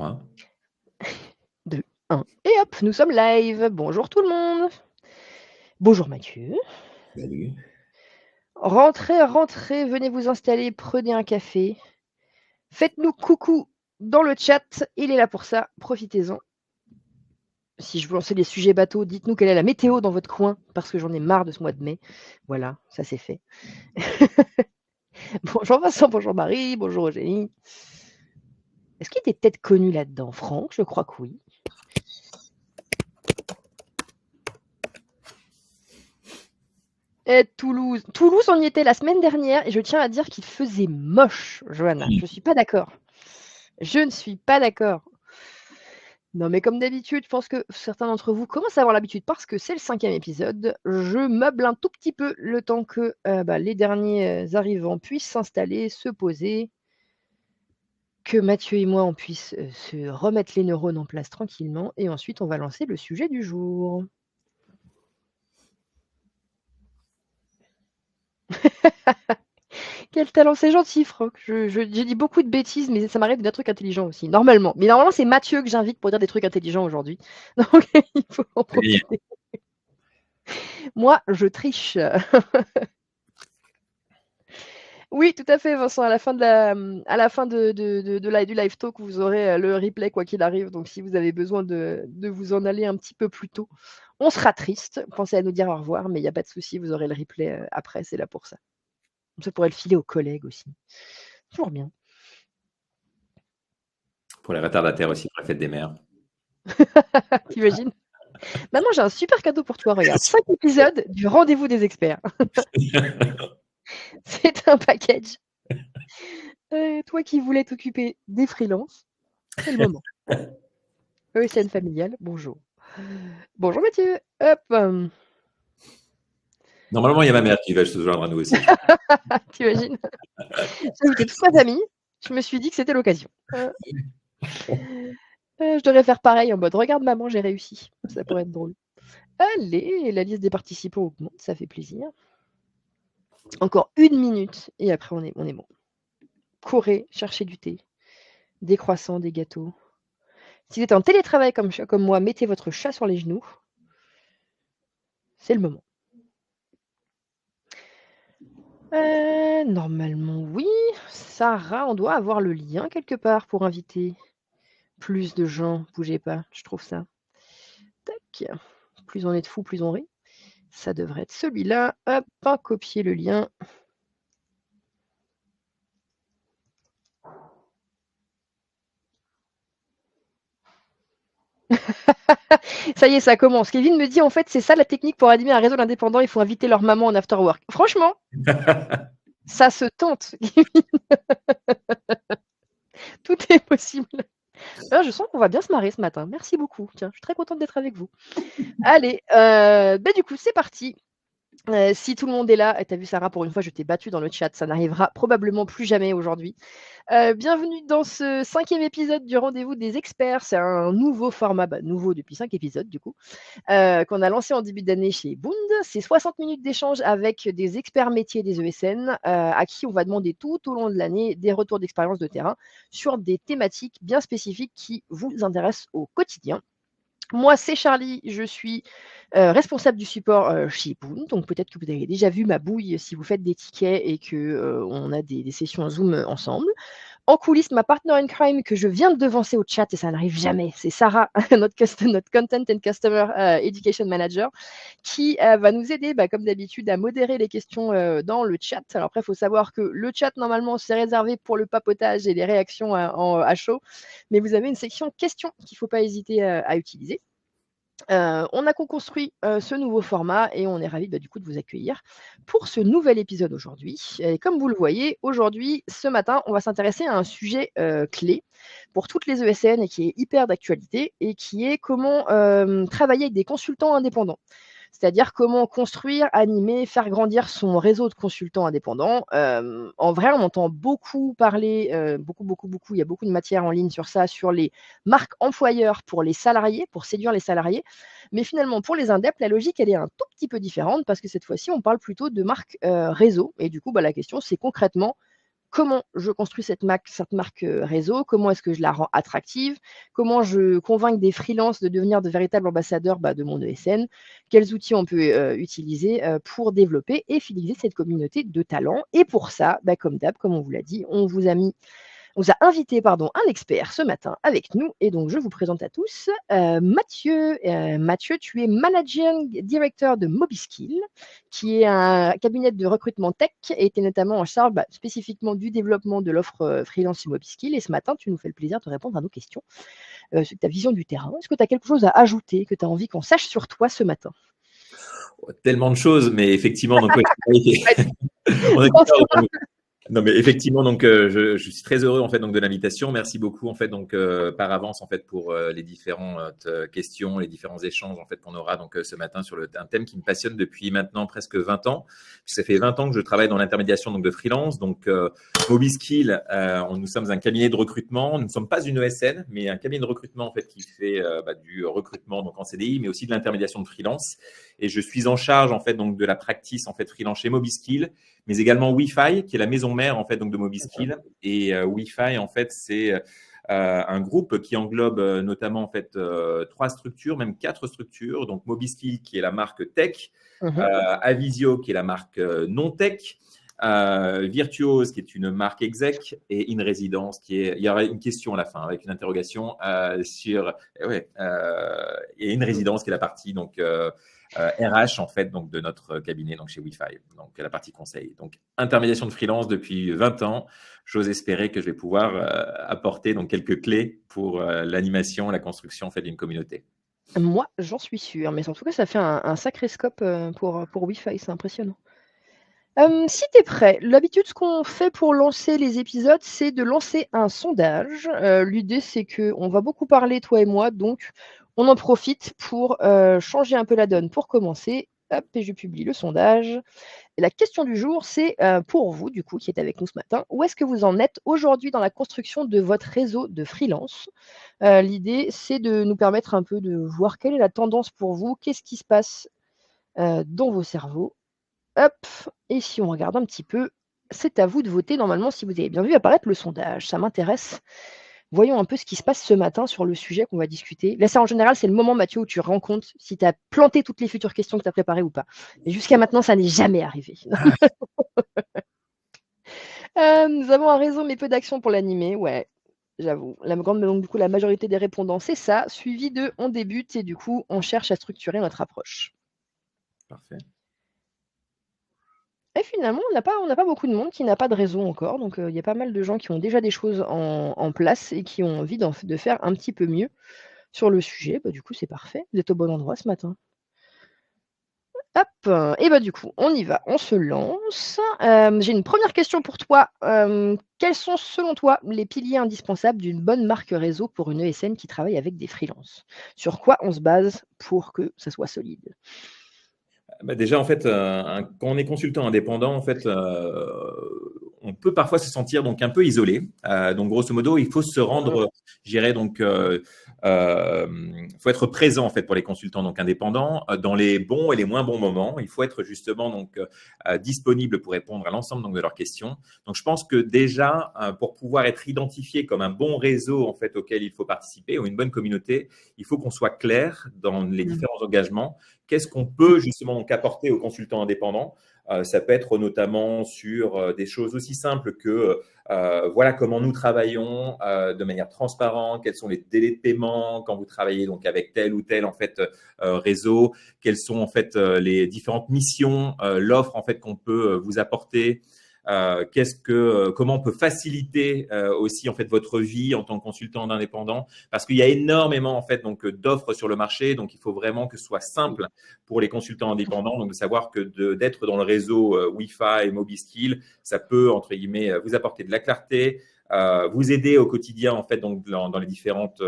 3. 2, 1 et hop, nous sommes live. Bonjour tout le monde. Bonjour Mathieu. Salut. Rentrez, rentrez, venez vous installer, prenez un café. Faites-nous coucou dans le chat, il est là pour ça, profitez-en. Si je vous lançais des sujets bateaux, dites-nous quelle est la météo dans votre coin, parce que j'en ai marre de ce mois de mai. Voilà, ça c'est fait. Bonjour Vincent, bonjour Marie, bonjour Eugénie. Est-ce qu'il était peut-être connu là-dedans, Franck? Je crois que oui. Et Toulouse. Toulouse, on y était la semaine dernière et je tiens à dire qu'il faisait moche, Johanna. Je suis pas d'accord. Je ne suis pas d'accord. Non, mais comme d'habitude, je pense que certains d'entre vous commencent à avoir l'habitude parce que c'est le 5e épisode. Je meuble un tout petit peu le temps que les derniers arrivants puissent s'installer, se poser, que Mathieu et moi, on puisse se remettre les neurones en place tranquillement et ensuite on va lancer le sujet du jour. Quel talent, c'est gentil, Franck. J'ai dit beaucoup de bêtises, mais ça m'arrive de dire des trucs intelligents aussi, normalement. Mais normalement, c'est Mathieu que j'invite pour dire des trucs intelligents aujourd'hui. Donc, il faut en profiter. Moi, je triche. Oui, tout à fait, Vincent. À la fin du live talk, vous aurez le replay, quoi qu'il arrive. Donc, si vous avez besoin de vous en aller un petit peu plus tôt, on sera triste. Pensez à nous dire au revoir, mais il n'y a pas de souci, vous aurez le replay après, c'est là pour ça. Ça pourrait le filer aux collègues aussi. Toujours bien. Pour les retardataires aussi, pour la fête des mères. T'imagines? Maman, j'ai un super cadeau pour toi, regarde. 5 épisodes du rendez-vous des experts. C'est un package. Toi qui voulais t'occuper des freelances, c'est le moment. ESN familiale, bonjour. Bonjour Mathieu. Hop. Normalement, il y a ma mère qui va se joindre à nous aussi. T'imagines? J'ai invité toute ma famille. Je me suis dit que c'était l'occasion. Je devrais faire pareil en mode regarde maman, j'ai réussi. Ça pourrait être drôle. Allez, la liste des participants augmente, ça fait plaisir. Encore 1 minute et après on est bon. Courez, cherchez du thé, des croissants, des gâteaux. Si vous êtes en télétravail comme moi, mettez votre chat sur les genoux. C'est le moment. Normalement, oui. Sarah, on doit avoir le lien quelque part pour inviter plus de gens. Bougez pas, je trouve ça. Tac. Plus on est de fous, plus on rit. Ça devrait être celui-là. Hop, copier le lien. Ça y est, ça commence. Kevin me dit, en fait, c'est ça la technique pour animer un réseau d'indépendants, il faut inviter leur maman en after work. Franchement, ça se tente, Kevin. Tout est possible. Je sens qu'on va bien se marrer ce matin. Merci beaucoup. Tiens, je suis très contente d'être avec vous. Allez, du coup, c'est parti. Si tout le monde est là, et tu as vu Sarah, pour une fois, je t'ai battue dans le chat, ça n'arrivera probablement plus jamais aujourd'hui. Bienvenue dans ce 5e épisode du rendez-vous des experts. C'est un nouveau format, nouveau depuis 5 épisodes du coup, qu'on a lancé en début d'année chez Bound. C'est 60 minutes d'échange avec des experts métiers des ESN à qui on va demander tout au long de l'année des retours d'expérience de terrain sur des thématiques bien spécifiques qui vous intéressent au quotidien. Moi, c'est Charlie, je suis responsable du support chez Boon. Donc peut-être que vous avez déjà vu ma bouille si vous faites des tickets et qu'on a des sessions Zoom ensemble. En coulisses, ma partner in crime que je viens de devancer au chat et ça n'arrive jamais, c'est Sarah, notre Content and Customer Education Manager, qui va nous aider, comme d'habitude, à modérer les questions dans le chat. Alors après, il faut savoir que le chat, normalement, c'est réservé pour le papotage et les réactions à chaud, mais vous avez une section questions qu'il ne faut pas hésiter à utiliser. On a co-construit ce nouveau format et on est ravis du coup de vous accueillir pour ce nouvel épisode aujourd'hui. Et comme vous le voyez, aujourd'hui, ce matin, on va s'intéresser à un sujet clé pour toutes les ESN et qui est hyper d'actualité et qui est comment travailler avec des consultants indépendants. C'est-à-dire comment construire, animer, faire grandir son réseau de consultants indépendants. En vrai, on entend beaucoup parler, beaucoup, il y a beaucoup de matière en ligne sur ça, sur les marques employeurs pour les salariés, pour séduire les salariés. Mais finalement, pour les indeps, la logique, elle est un tout petit peu différente parce que cette fois-ci, on parle plutôt de marques réseau. Et du coup, la question, c'est concrètement, comment je construis cette marque réseau, comment est-ce que je la rends attractive, comment je convainc des freelances de devenir de véritables ambassadeurs de mon ESN, quels outils on peut utiliser pour développer et fidéliser cette communauté de talents. Et pour ça, comme d'hab, comme on vous l'a dit, on vous a invité un expert ce matin avec nous et donc je vous présente à tous Mathieu. Mathieu, tu es Managing Director de Mobiskill, qui est un cabinet de recrutement tech et tu es notamment en charge spécifiquement du développement de l'offre freelance sur Mobiskill. Et ce matin, tu nous fais le plaisir de répondre à nos questions sur ta vision du terrain. Est-ce que tu as quelque chose à ajouter, que tu as envie qu'on sache sur toi ce matin? Tellement de choses, mais effectivement, donc, on est Non, mais effectivement, donc je suis très heureux en fait donc de l'invitation. Merci beaucoup en fait donc par avance en fait pour les différentes questions, les différents échanges en fait qu'on aura donc ce matin sur un thème qui me passionne depuis maintenant presque 20 ans. Ça fait 20 ans que je travaille dans l'intermédiation donc de freelance. Donc Mobiskill, nous sommes un cabinet de recrutement. Nous ne sommes pas une ESN, mais un cabinet de recrutement en fait qui fait du recrutement donc en CDI, mais aussi de l'intermédiation de freelance. Et je suis en charge en fait donc de la practice en fait freelance chez Mobiskill, mais également Wi-Fi, qui est la maison mère en fait donc de Mobiskill. Et Wi-Fi en fait c'est un groupe qui englobe notamment en fait 3 structures, même 4 structures. Donc Mobiskill qui est la marque tech, Avisio qui est la marque non tech, Virtuose qui est une marque exec et InResidence qui est. Il y aura une question à la fin avec une interrogation sur et InResidence qui est la partie donc RH en fait donc de notre cabinet donc chez Wi-Fi, donc la partie conseil. Donc intermédiation de freelance depuis 20 ans. J'ose espérer que je vais pouvoir apporter donc quelques clés pour l'animation, la construction en fait d'une communauté. Moi, j'en suis sûre, mais en tout cas, ça fait un sacré scope pour Wi-Fi, c'est impressionnant. Si tu es prêt, l'habitude, ce qu'on fait pour lancer les épisodes, c'est de lancer un sondage. L'idée, c'est qu'on va beaucoup parler, toi et moi, donc on en profite pour changer un peu la donne. Pour commencer, hop, et je publie le sondage. Et la question du jour, c'est pour vous, du coup, qui êtes avec nous ce matin, où est-ce que vous en êtes aujourd'hui dans la construction de votre réseau de freelance? L'idée, c'est de nous permettre un peu de voir quelle est la tendance pour vous, qu'est-ce qui se passe dans vos cerveaux. Hop, et si on regarde un petit peu, c'est à vous de voter. Normalement, si vous avez bien vu apparaître le sondage, ça m'intéresse. Voyons un peu ce qui se passe ce matin sur le sujet qu'on va discuter. Là, ça, en général, c'est le moment, Mathieu, où tu rends compte si tu as planté toutes les futures questions que tu as préparées ou pas. Et jusqu'à maintenant, ça n'est jamais arrivé. Nous avons un réseau, mais peu d'action pour l'animer. Ouais, j'avoue. Donc, du coup, la majorité des répondants, c'est ça, suivi de on débute et du coup, on cherche à structurer notre approche. Parfait. Et finalement, on n'a pas beaucoup de monde qui n'a pas de réseau encore. Donc, il y a pas mal de gens qui ont déjà des choses en place et qui ont envie de faire un petit peu mieux sur le sujet. Du coup, c'est parfait. Vous êtes au bon endroit ce matin. Hop, et du coup, on y va, on se lance. J'ai une première question pour toi. Quels sont, selon toi, les piliers indispensables d'une bonne marque réseau pour une ESN qui travaille avec des freelances? Sur quoi on se base pour que ça soit solide? Déjà, en fait, quand on est consultant indépendant, en fait, on peut parfois se sentir donc un peu isolé. Donc, grosso modo, il faut se rendre, je dirais donc, faut être présent en fait pour les consultants donc indépendants dans les bons et les moins bons moments. Il faut être justement donc disponible pour répondre à l'ensemble donc de leurs questions. Donc, je pense que déjà, pour pouvoir être identifié comme un bon réseau en fait auquel il faut participer ou une bonne communauté, il faut qu'on soit clair dans les différents engagements. Qu'est-ce qu'on peut justement donc apporter aux consultants indépendants? Ça peut être notamment sur des choses aussi simples que voilà comment nous travaillons de manière transparente, quels sont les délais de paiement quand vous travaillez donc avec tel ou tel en fait réseau, quelles sont en fait les différentes missions, l'offre en fait qu'on peut vous apporter. Comment on peut faciliter aussi en fait votre vie en tant que consultant indépendant, parce qu'il y a énormément en fait donc d'offres sur le marché, donc il faut vraiment que ce soit simple pour les consultants indépendants, donc de savoir que d'être dans le réseau Wi-Fi et Mobiskill, ça peut entre guillemets vous apporter de la clarté, vous aider au quotidien en fait donc dans les différentes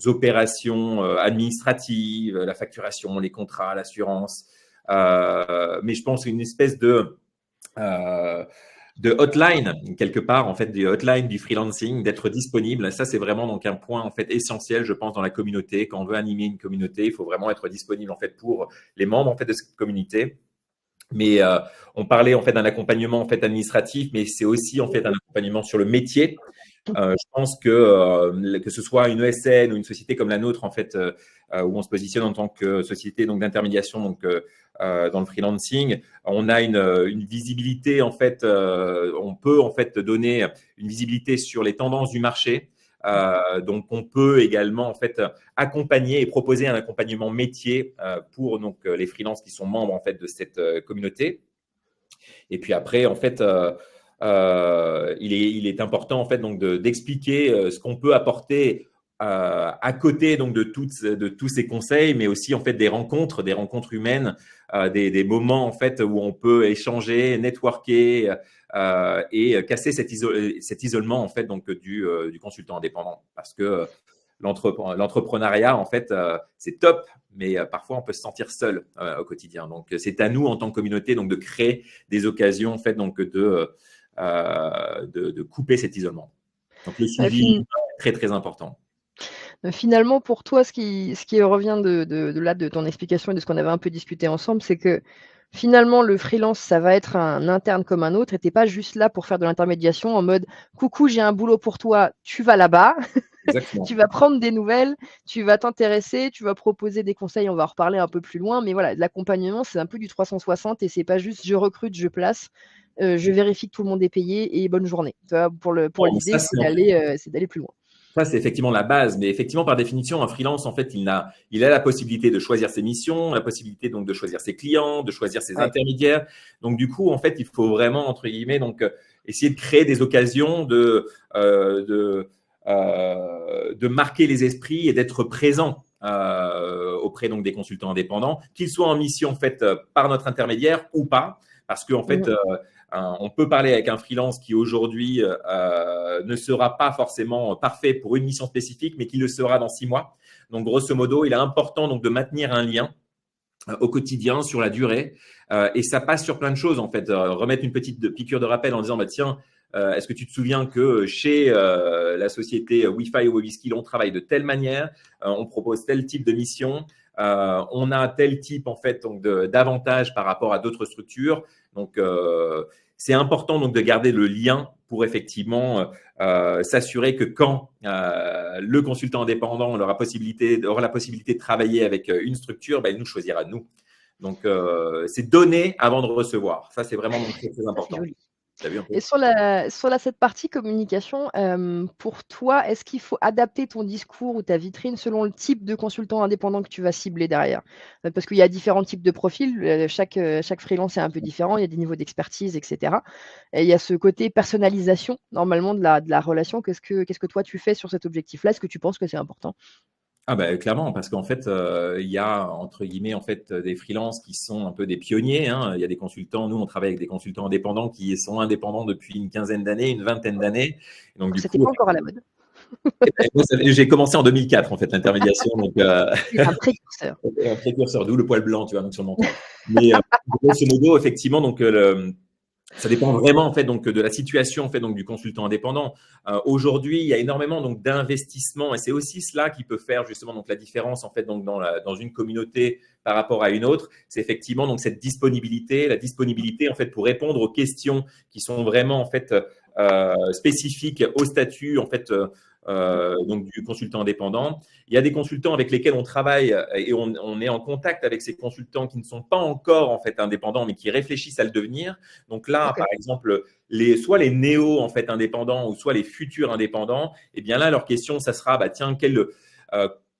opérations administratives, la facturation, les contrats, l'assurance, mais je pense une espèce de hotline quelque part en fait, des hotlines du freelancing, d'être disponible. Ça, c'est vraiment donc un point en fait essentiel, je pense, dans la communauté. Quand on veut animer une communauté, il faut vraiment être disponible en fait pour les membres en fait de cette communauté. Mais on parlait en fait d'un accompagnement en fait administratif, mais c'est aussi en fait un accompagnement sur le métier. Je pense que ce soit une ESN ou une société comme la nôtre, en fait, où on se positionne en tant que société donc d'intermédiation dans le freelancing, on a une visibilité, en fait, on peut en fait donner une visibilité sur les tendances du marché. Donc, on peut également en fait accompagner et proposer un accompagnement métier pour donc les freelances qui sont membres en fait de cette communauté. Et puis après, en fait, il est important en fait donc d'expliquer ce qu'on peut apporter à côté donc de tous ces conseils, mais aussi en fait des rencontres humaines, des moments en fait où on peut échanger, networker et casser cet isolement en fait donc du consultant indépendant, parce que l'entrepreneuriat en fait c'est top, mais parfois on peut se sentir seul au quotidien. Donc c'est à nous en tant que communauté donc de créer des occasions en fait donc de couper cet isolement. Donc le suivi est très très important. Finalement, pour toi, ce qui revient de ton explication et de ce qu'on avait un peu discuté ensemble, c'est que finalement, le freelance, ça va être un interne comme un autre, et tu es pas juste là pour faire de l'intermédiation en mode: «Coucou, j'ai un boulot pour toi, tu vas là-bas, tu Exactement. vas prendre des nouvelles, tu vas t'intéresser, tu vas proposer des conseils», on va en reparler un peu plus loin, mais voilà, l'accompagnement, c'est un peu du 360 et c'est pas juste: «Je recrute, je place, je vérifie que tout le monde est payé et bonne journée». Tu vois? Pour Bon, l'idée, c'est d'aller plus loin. ça, c'est effectivement la base, mais effectivement, par définition, un freelance, en fait, il a la possibilité de choisir ses missions, la possibilité donc de choisir ses clients, de choisir ses Ouais. intermédiaires. Donc, du coup, en fait, il faut vraiment, entre guillemets, donc, essayer de créer des occasions de marquer les esprits et d'être présent auprès donc des consultants indépendants, qu'ils soient en mission, en fait, par notre intermédiaire ou pas, parce qu'en fait, Mmh. on peut parler avec un freelance qui aujourd'hui ne sera pas forcément parfait pour une mission spécifique, mais qui le sera dans 6 mois. Donc, grosso modo, il est important donc de maintenir un lien au quotidien, sur la durée. Et ça passe sur plein de choses, en fait. Remettre une petite piqûre de rappel en disant, bah, tiens, est-ce que tu te souviens que chez la société Wi-Fi ou Webiskill, on travaille de telle manière, on propose tel type de mission, on a tel type en fait donc d'avantages par rapport à d'autres structures. Donc, c'est important donc de garder le lien pour effectivement s'assurer que quand le consultant indépendant aura la possibilité de travailler avec une structure, ben, il nous choisira nous. Donc, c'est donner avant de recevoir. Ça, c'est vraiment donc très, très Ça, c'est important. joli. Tu as vu un peu? Et cette partie communication, pour toi, est-ce qu'il faut adapter ton discours ou ta vitrine selon le type de consultant indépendant que tu vas cibler derrière? Parce qu'il y a différents types de profils, chaque freelance est un peu différent, il y a des niveaux d'expertise et cetera, et il y a ce côté personnalisation normalement de la relation. Qu'est-ce que toi tu fais sur cet objectif-là? Est-ce que tu penses que c'est important? Ah bah, clairement, parce qu'en fait, il y a entre guillemets en fait des freelances qui sont un peu des pionniers, hein. Il y a des consultants, nous on travaille avec des consultants indépendants qui sont indépendants depuis une quinzaine d'années, une vingtaine d'années. Donc Quand du c'était coup, pas encore à la mode. moi, j'ai commencé en 2004 en fait l'intermédiation, donc Tu un précurseur. un précurseur, d'où le poil blanc, tu vois, donc sur le menton. Mais grosso modo, effectivement, donc ça dépend vraiment en fait donc de la situation en fait donc du consultant indépendant. Aujourd'hui, il y a énormément donc d'investissements et c'est aussi cela qui peut faire justement donc la différence en fait donc dans une communauté par rapport à une autre. C'est effectivement donc cette disponibilité, la disponibilité en fait pour répondre aux questions qui sont vraiment en fait spécifiques au statut en fait donc du consultant indépendant. Il y a des consultants avec lesquels on travaille et on est en contact avec ces consultants qui ne sont pas encore en fait indépendants mais qui réfléchissent à le devenir. Donc là, OK. par exemple, soit les néo en fait indépendants ou soit les futurs indépendants, et bien là, leur question, ça sera, bah, tiens,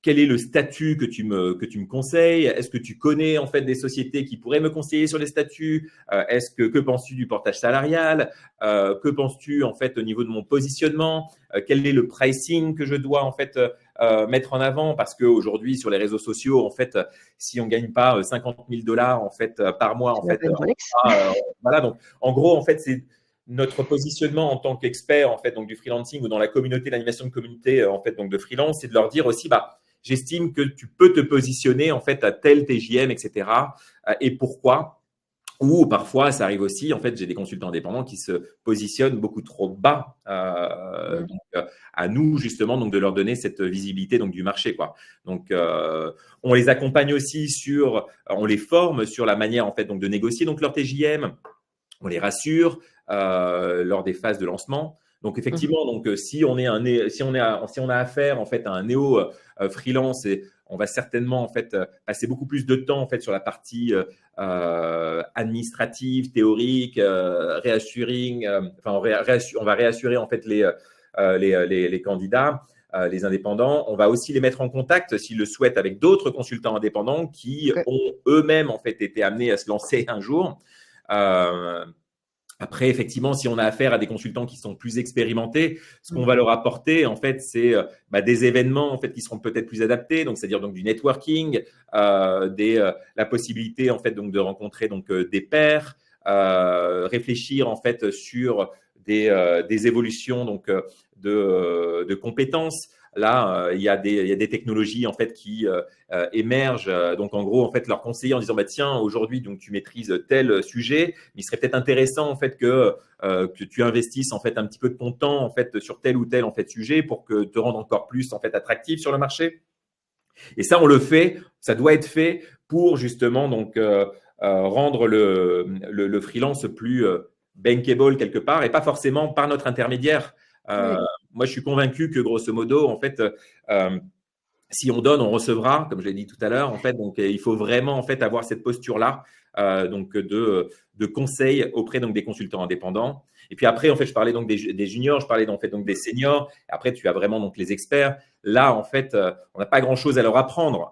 quel est le statut que tu me conseilles? Est-ce que tu connais en fait des sociétés qui pourraient me conseiller sur les statuts? Que penses-tu du portage salarial? Que penses-tu en fait au niveau de mon positionnement? Quel est le pricing que je dois en fait mettre en avant? Parce qu'aujourd'hui, sur les réseaux sociaux, en fait, si on ne gagne pas 50 000 $ en fait, par mois, en Tu n'as fait, pas une Rolex? voilà. Donc, en gros, en fait, c'est notre positionnement en tant qu'expert en fait, donc du freelancing ou dans la communauté, l'animation de communauté en fait, donc de freelance, c'est de leur dire aussi, bah, j'estime que tu peux te positionner en fait à tel TJM, etc. Et pourquoi? Ou parfois, ça arrive aussi, en fait, j'ai des consultants indépendants qui se positionnent beaucoup trop bas. À nous, justement, donc, de leur donner cette visibilité donc, du marché, quoi. Donc, on les accompagne aussi on les forme sur la manière, en fait, donc, de négocier donc, leur TJM. On les rassure lors des phases de lancement. Donc effectivement, donc si on a affaire en fait à un néo freelance, et on va certainement en fait passer beaucoup plus de temps en fait sur la partie administrative, théorique, reassuring. On va réassurer en fait les candidats. Les indépendants, on va aussi les mettre en contact s'ils le souhaitent avec d'autres consultants indépendants qui ont eux-mêmes en fait été amenés à se lancer un jour. Après, effectivement, si on a affaire à des consultants qui sont plus expérimentés, ce qu'on va leur apporter, en fait, c'est des événements en fait qui seront peut-être plus adaptés. Donc, c'est-à-dire donc du networking, la possibilité en fait donc de rencontrer donc des pairs, réfléchir en fait sur des évolutions donc de compétences. Là, il y a des technologies en fait qui émergent. Donc, en gros, en fait, leur conseiller en disant tiens, aujourd'hui, donc tu maîtrises tel sujet, mais il serait peut-être intéressant en fait que tu investisses en fait un petit peu de ton temps en fait sur tel ou tel en fait sujet pour que te rendre encore plus en fait attractif sur le marché. Et ça, on le fait. Ça doit être fait pour justement donc rendre le freelance plus bankable quelque part et pas forcément par notre intermédiaire. Moi, je suis convaincu que grosso modo, en fait, si on donne, on recevra, comme je l'ai dit tout à l'heure. En fait, donc il faut vraiment en fait avoir cette posture-là, donc de conseil auprès donc des consultants indépendants. Et puis après, en fait, je parlais donc des juniors, je parlais en fait donc des seniors. Après, tu as vraiment donc les experts. Là, en fait, on n'a pas grand-chose à leur apprendre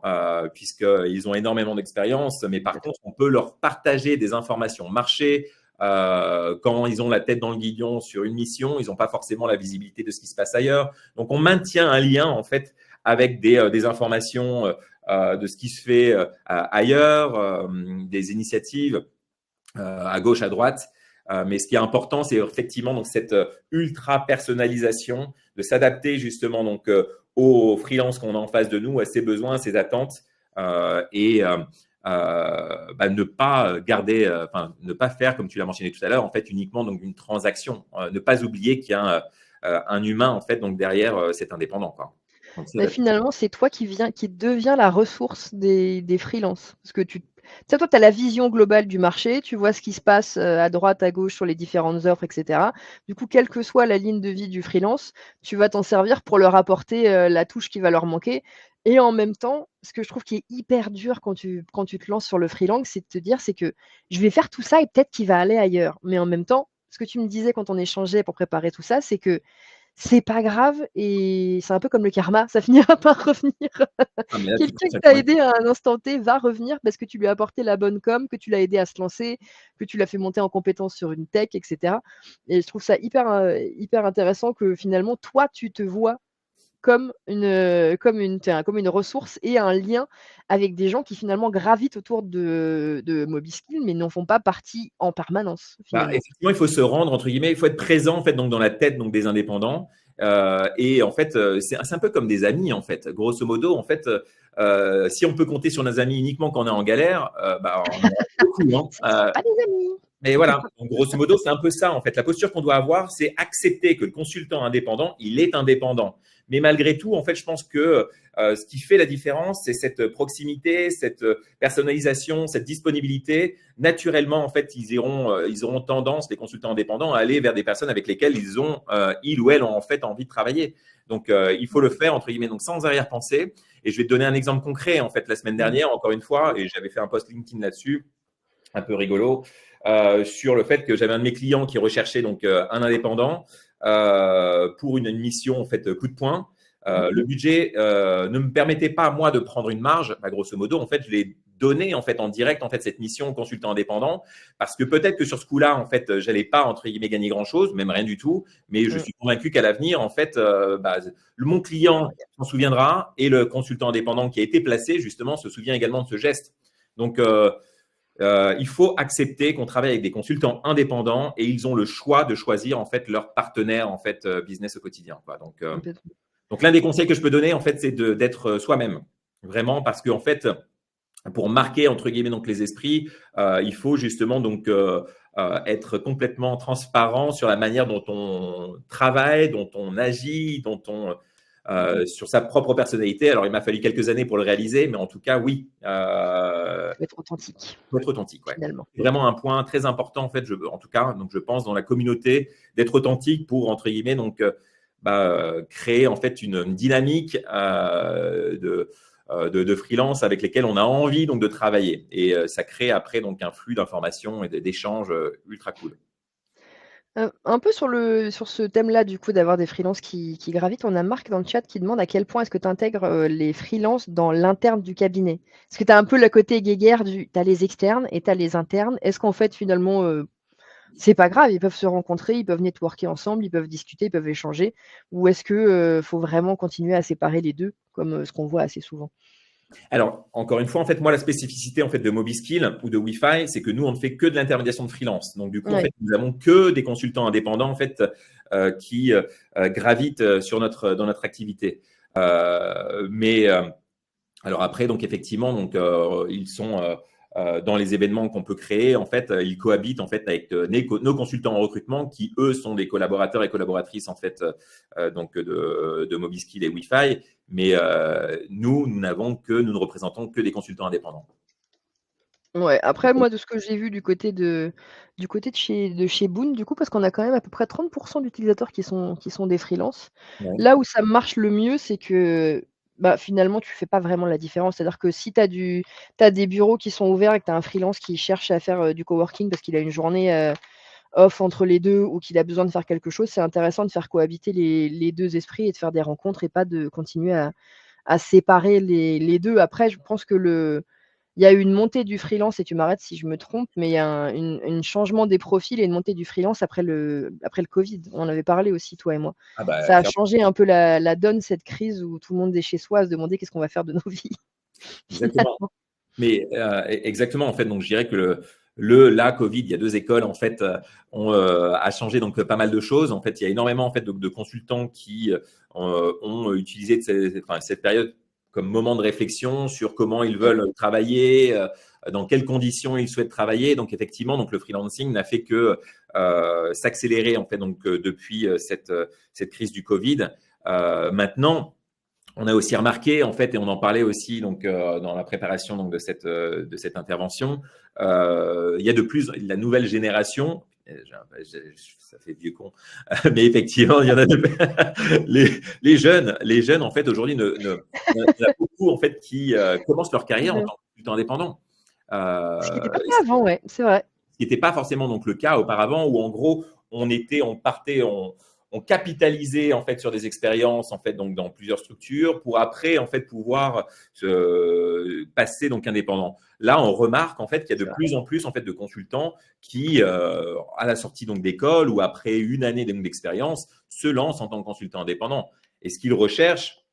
puisqu'ils ont énormément d'expérience. Mais par contre, on peut leur partager des informations marché. Quand ils ont la tête dans le guidon sur une mission, ils n'ont pas forcément la visibilité de ce qui se passe ailleurs. Donc, on maintient un lien en fait avec des informations de ce qui se fait ailleurs, des initiatives à gauche, à droite. Mais ce qui est important, c'est effectivement donc cette ultra personnalisation, de s'adapter justement donc aux freelances qu'on a en face de nous, à ses besoins, à ses attentes, et ne pas garder, ne pas faire comme tu l'as mentionné tout à l'heure, en fait uniquement donc une transaction, ne pas oublier qu'il y a un humain en fait donc derrière cet indépendant, quoi. Mais finalement, c'est toi qui deviens la ressource des freelances. Parce que toi, tu as la vision globale du marché, tu vois ce qui se passe à droite, à gauche sur les différentes offres, etc. Du coup, quelle que soit la ligne de vie du freelance, tu vas t'en servir pour leur apporter la touche qui va leur manquer. Et en même temps, ce que je trouve qui est hyper dur quand tu te lances sur le freelance, c'est de te dire, c'est que je vais faire tout ça et peut-être qu'il va aller ailleurs. Mais en même temps, ce que tu me disais quand on échangeait pour préparer tout ça, c'est que c'est pas grave et c'est un peu comme le karma, ça finira par revenir. Quelqu'un qui t'a aidé à un instant T va revenir parce que tu lui as apporté la bonne com, que tu l'as aidé à se lancer, que tu l'as fait monter en compétence sur une tech, etc. Et je trouve ça hyper intéressant que finalement, toi, tu te vois comme une ressource et un lien avec des gens qui finalement gravitent autour de Mobiskill, mais n'en font pas partie en permanence, finalement. Effectivement, il faut se rendre, entre guillemets, il faut être présent en fait, donc, dans la tête donc, des indépendants. Et en fait, c'est un peu comme des amis, en fait. Grosso modo, en fait, si on peut compter sur nos amis uniquement quand on est en galère, on en a beaucoup. C'est pas des amis. Mais voilà, donc, grosso modo, c'est un peu ça, en fait. La posture qu'on doit avoir, c'est accepter que le consultant indépendant, il est indépendant. Mais malgré tout, en fait, je pense que ce qui fait la différence, c'est cette proximité, cette personnalisation, cette disponibilité. Naturellement, en fait, ils auront tendance, les consultants indépendants, à aller vers des personnes avec lesquelles ils ou elles ont en fait envie de travailler. Donc, il faut le faire, entre guillemets, donc sans arrière-pensée. Et je vais te donner un exemple concret. En fait, la semaine dernière, encore une fois, et j'avais fait un post LinkedIn là-dessus, un peu rigolo, sur le fait que j'avais un de mes clients qui recherchait donc un indépendant pour une mission en fait coup de poing. Le budget ne me permettait pas moi de prendre une marge. Grosso modo, en fait, je l'ai donné en fait en direct en fait cette mission au consultant indépendant parce que peut-être que sur ce coup-là en fait j'allais pas entre guillemets gagner grand-chose, même rien du tout. Mais je suis convaincu qu'à l'avenir en fait mon client s'en souviendra et le consultant indépendant qui a été placé justement se souvient également de ce geste. Donc il faut accepter qu'on travaille avec des consultants indépendants et ils ont le choix de choisir en fait leur partenaire en fait business au quotidien, quoi. Donc l'un des conseils que je peux donner en fait, c'est d'être soi-même, vraiment, parce que en fait pour marquer entre guillemets donc les esprits, il faut justement donc être complètement transparent sur la manière dont on travaille, dont on agit, sur sa propre personnalité. Alors, il m'a fallu quelques années pour le réaliser, mais en tout cas, oui. Faut être authentique, Faut être authentique, ouais. finalement. C'est vraiment un point très important, en fait, en tout cas, donc je pense dans la communauté, d'être authentique pour, entre guillemets, donc, créer en fait une dynamique de freelance avec lesquels on a envie donc de travailler. Et ça crée après donc un flux d'informations et d'échanges ultra cool. Un peu sur ce thème-là, du coup, d'avoir des freelances qui gravitent, on a Marc dans le chat qui demande à quel point est-ce que tu intègres, les freelances dans l'interne du cabinet? Est-ce que tu as un peu le côté guéguerre tu as les externes et tu as les internes? Est-ce qu'en fait, finalement, c'est pas grave, ils peuvent se rencontrer, ils peuvent networker ensemble, ils peuvent discuter, ils peuvent échanger? Ou est-ce que, faut vraiment continuer à séparer les 2 comme, ce qu'on voit assez souvent? Alors, encore une fois, en fait, moi, la spécificité en fait de Mobiskill ou de Wi-Fi, c'est que nous, on ne fait que de l'intermédiation de freelance. Donc, du coup, en Ouais. fait, nous avons que des consultants indépendants en fait qui gravitent dans notre activité. Mais alors après, donc effectivement, donc ils sont dans les événements qu'on peut créer. En fait, ils cohabitent en fait avec nos consultants en recrutement qui eux sont des collaborateurs et collaboratrices en fait donc de Mobiskill et Wi-Fi. Mais nous ne représentons que des consultants indépendants. Ouais, après moi de ce que j'ai vu du côté de chez Boon, du coup, parce qu'on a quand même à peu près 30 d'utilisateurs qui sont des freelances. Ouais. Là où ça marche le mieux, c'est que, bah, finalement, tu fais pas vraiment la différence. C'est-à-dire que si tu as des bureaux qui sont ouverts et que tu as un freelance qui cherche à faire, du coworking parce qu'il a une journée, off entre les 2 ou qu'il a besoin de faire quelque chose, c'est intéressant de faire cohabiter les 2 esprits et de faire des rencontres et pas de continuer à séparer les 2. Après, je pense que il y a eu une montée du freelance et tu m'arrêtes si je me trompe, mais il y a un changement des profils et une montée du freelance après le covid. On en avait parlé aussi toi et moi. Ah bah, Ça a clairement. changé un peu la donne, cette crise où tout le monde est chez soi à se demander qu'est-ce qu'on va faire de nos vies, Exactement. finalement. Mais exactement, en fait, donc je dirais que la Covid, il y a deux écoles, en fait, a changé donc pas mal de choses. En fait, il y a énormément en fait, de consultants qui ont utilisé cette période comme moment de réflexion sur comment ils Mmh. veulent travailler, dans quelles conditions ils souhaitent travailler. Donc, effectivement, donc, le freelancing n'a fait que s'accélérer en fait, donc, depuis cette crise du Covid. Maintenant, on a aussi remarqué, en fait, et on en parlait aussi donc dans la préparation donc de cette intervention, il y a de plus la nouvelle génération. Ça fait vieux con, mais effectivement, il y en a les jeunes en fait aujourd'hui il y en a beaucoup en fait qui commencent leur carrière en Mmh. tant que consultant indépendant. Ce qui était Euh, pas le cas avant, ouais, c'est vrai. Ce qui n'était pas forcément donc le cas auparavant, où en gros on partait, on capitalisait en fait sur des expériences en fait donc dans plusieurs structures pour après en fait pouvoir passer donc indépendant. Là, on remarque en fait qu'il y a de C'est vrai. plus en plus en fait de consultants qui, à la sortie donc d'école ou après une année d'expérience, se lancent en tant que consultant indépendant. Et ce qu'ils recherchent,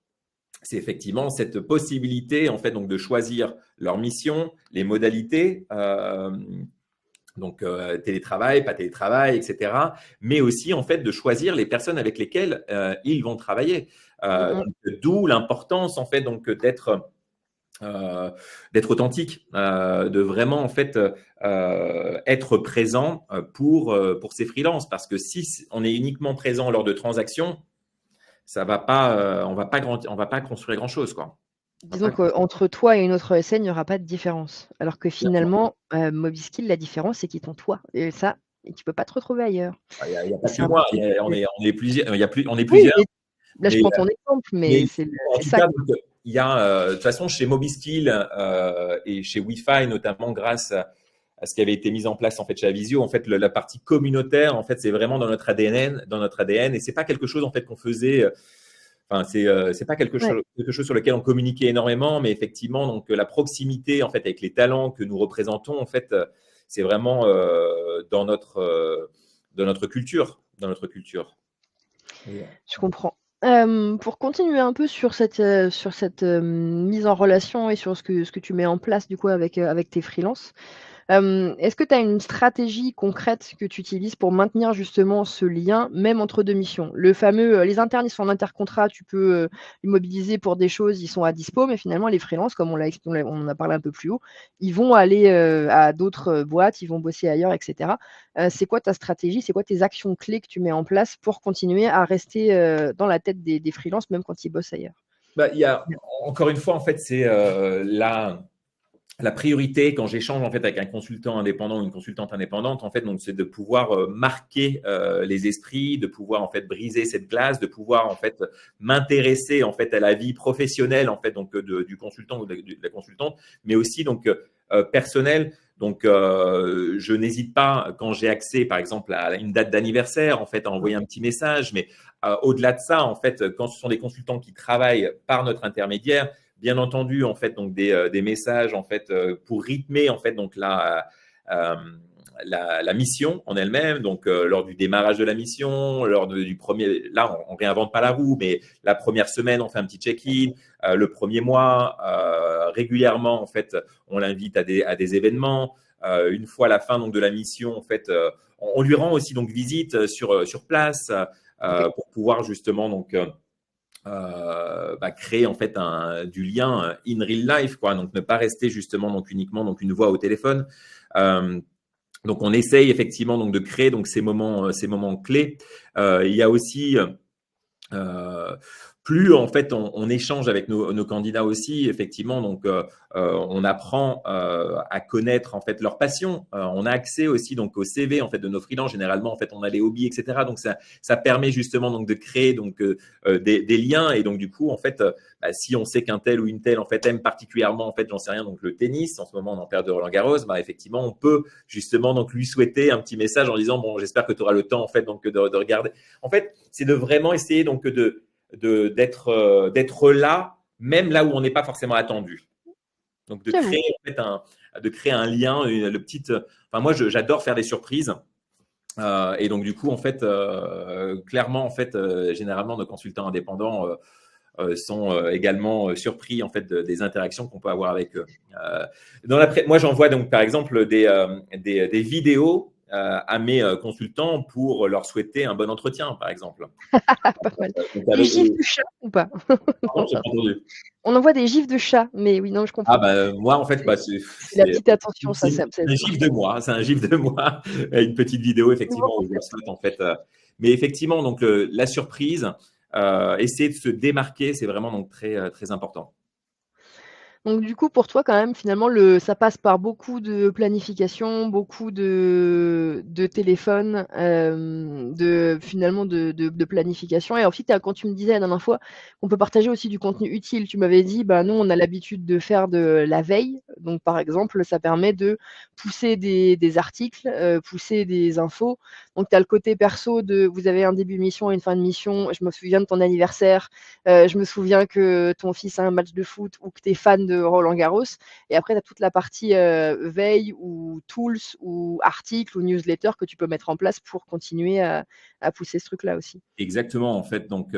c'est effectivement cette possibilité en fait donc de choisir leur mission, les modalités. Donc télétravail, pas télétravail, etc. Mais aussi en fait de choisir les personnes avec lesquelles ils vont travailler. Mmh mh. D'où l'importance en fait donc d'être authentique, de vraiment en fait être présent pour ces freelances. Parce que si on est uniquement présent lors de transactions, ça va pas, on va pas construire grand chose quoi. On va Disons pas- qu'entre toi et une autre ESN, il y aura pas de différence. Alors que finalement, Mobiskill, la différence, c'est qu'ils t'ont toi et ça, et tu peux pas te retrouver ailleurs Il y a et pas c'est que moi, important. on est plusieurs, on est Oui, plusieurs, mais là, je mais prends ton exemple, mais Mais c'est en c'est tout ça, cas, quoi. donc, il y a, de toute façon, chez Mobiskill et chez Wi-Fi, notamment grâce à ce qui avait été mis en place en fait chez Avisio, en fait, la partie communautaire, en fait, c'est vraiment dans notre ADN, et c'est pas quelque chose en fait qu'on faisait. Enfin, c'est pas Ouais. quelque chose sur lequel on communiquait énormément, mais effectivement, donc la proximité en fait avec les talents que nous représentons, en fait, c'est vraiment dans notre culture, dans notre culture. Et, Je comprends. Pour continuer un peu sur cette mise en relation et sur ce que tu mets en place du coup avec tes freelances. Est-ce que tu as une stratégie concrète que tu utilises pour maintenir justement ce lien, même entre 2 missions? Le fameux, les internes, ils sont en intercontrat, tu peux, les mobiliser pour des choses, ils sont à dispo, mais finalement les freelances, comme on en a parlé un peu plus haut, ils vont aller, à d'autres, boîtes, ils vont bosser ailleurs et cetera. C'est quoi ta stratégie? C'est quoi tes actions clés que tu mets en place pour continuer à rester, dans la tête des freelances, même quand ils bossent ailleurs? Bah, il y a, encore une fois, en fait, c'est la priorité quand j'échange en fait avec un consultant indépendant ou une consultante indépendante, en fait, donc c'est de pouvoir marquer les esprits, de pouvoir en fait briser cette glace, de pouvoir en fait m'intéresser en fait à la vie professionnelle en fait donc du consultant ou de la consultante, mais aussi donc personnelle. Donc, je n'hésite pas quand j'ai accès, par exemple, à une date d'anniversaire, en fait, à envoyer un petit message. Mais au-delà de ça, en fait, quand ce sont des consultants qui travaillent par notre intermédiaire, bien entendu, en fait, donc des messages en fait pour rythmer en fait donc euh, la mission en elle-même. Donc, lors du démarrage de la mission, du premier, là, on réinvente pas la roue, mais la première semaine, on fait un petit check-in. Le premier mois, régulièrement, en fait, on l'invite à des événements. Une fois à la fin donc de la mission, en fait, on lui rend aussi donc visite sur place OK. pour pouvoir justement donc créer en fait du lien in real life, quoi. Donc ne pas rester justement donc uniquement donc une voix au téléphone. Euh, donc on essaye effectivement donc de créer donc ces moments clés. Il y a aussi euh, plus en fait on échange avec nos candidats aussi, effectivement, donc on apprend à connaître en fait leur passion. On a accès aussi donc au CV en fait de nos freelances. Généralement en fait on a les hobbies, etc. Donc ça permet justement donc de créer donc des liens, et donc du coup en fait si on sait qu'un tel ou une telle en fait aime particulièrement en fait j'en sais rien donc le tennis, en ce moment on en perd de Roland-Garros, effectivement on peut justement donc lui souhaiter un petit message en disant bon, j'espère que tu auras le temps en fait donc de regarder. En fait, c'est de vraiment essayer donc d'être là, même là où on n'est pas forcément attendu. Donc J'avoue. de créer un lien, Enfin, moi, j'adore faire des surprises. Et donc du coup, en fait, clairement, en fait, généralement, nos consultants indépendants sont également surpris en fait des interactions qu'on peut avoir avec eux. Moi, j'envoie donc par exemple des vidéos à mes consultants pour leur souhaiter un bon entretien, par exemple. Pas mal. Donc, Des gifs de chat ou pas? pardon, j'ai pas entendu. On envoie des gifs de chat, mais oui, non, je Ah comprends. moi en fait, C'est c'est la petite attention, ça, c'est un gif de moi, c'est un gif de moi, une petite vidéo nouveau effectivement où je leur concept. souhaite en fait. Mais effectivement, donc la surprise, essayer de se démarquer, c'est vraiment donc très important. Donc du coup, pour toi, quand même, finalement, ça passe par beaucoup de planification, beaucoup de téléphone, finalement de planification, et ensuite, quand tu me disais la dernière fois qu'on peut partager aussi du contenu utile, tu m'avais dit: «Bah, nous, on a l'habitude de faire de la veille». Donc par exemple, ça permet de pousser des articles, pousser des infos. Donc tu as le côté perso de vous avez un début de mission et une fin de mission. Je me souviens de ton anniversaire. Je me souviens que ton fils a un match de foot ou que tu es fan de Roland-Garros, et après tu as toute la partie, veille ou tools ou articles ou newsletters que tu peux mettre en place pour continuer à pousser ce truc-là aussi. Exactement, en fait. Donc,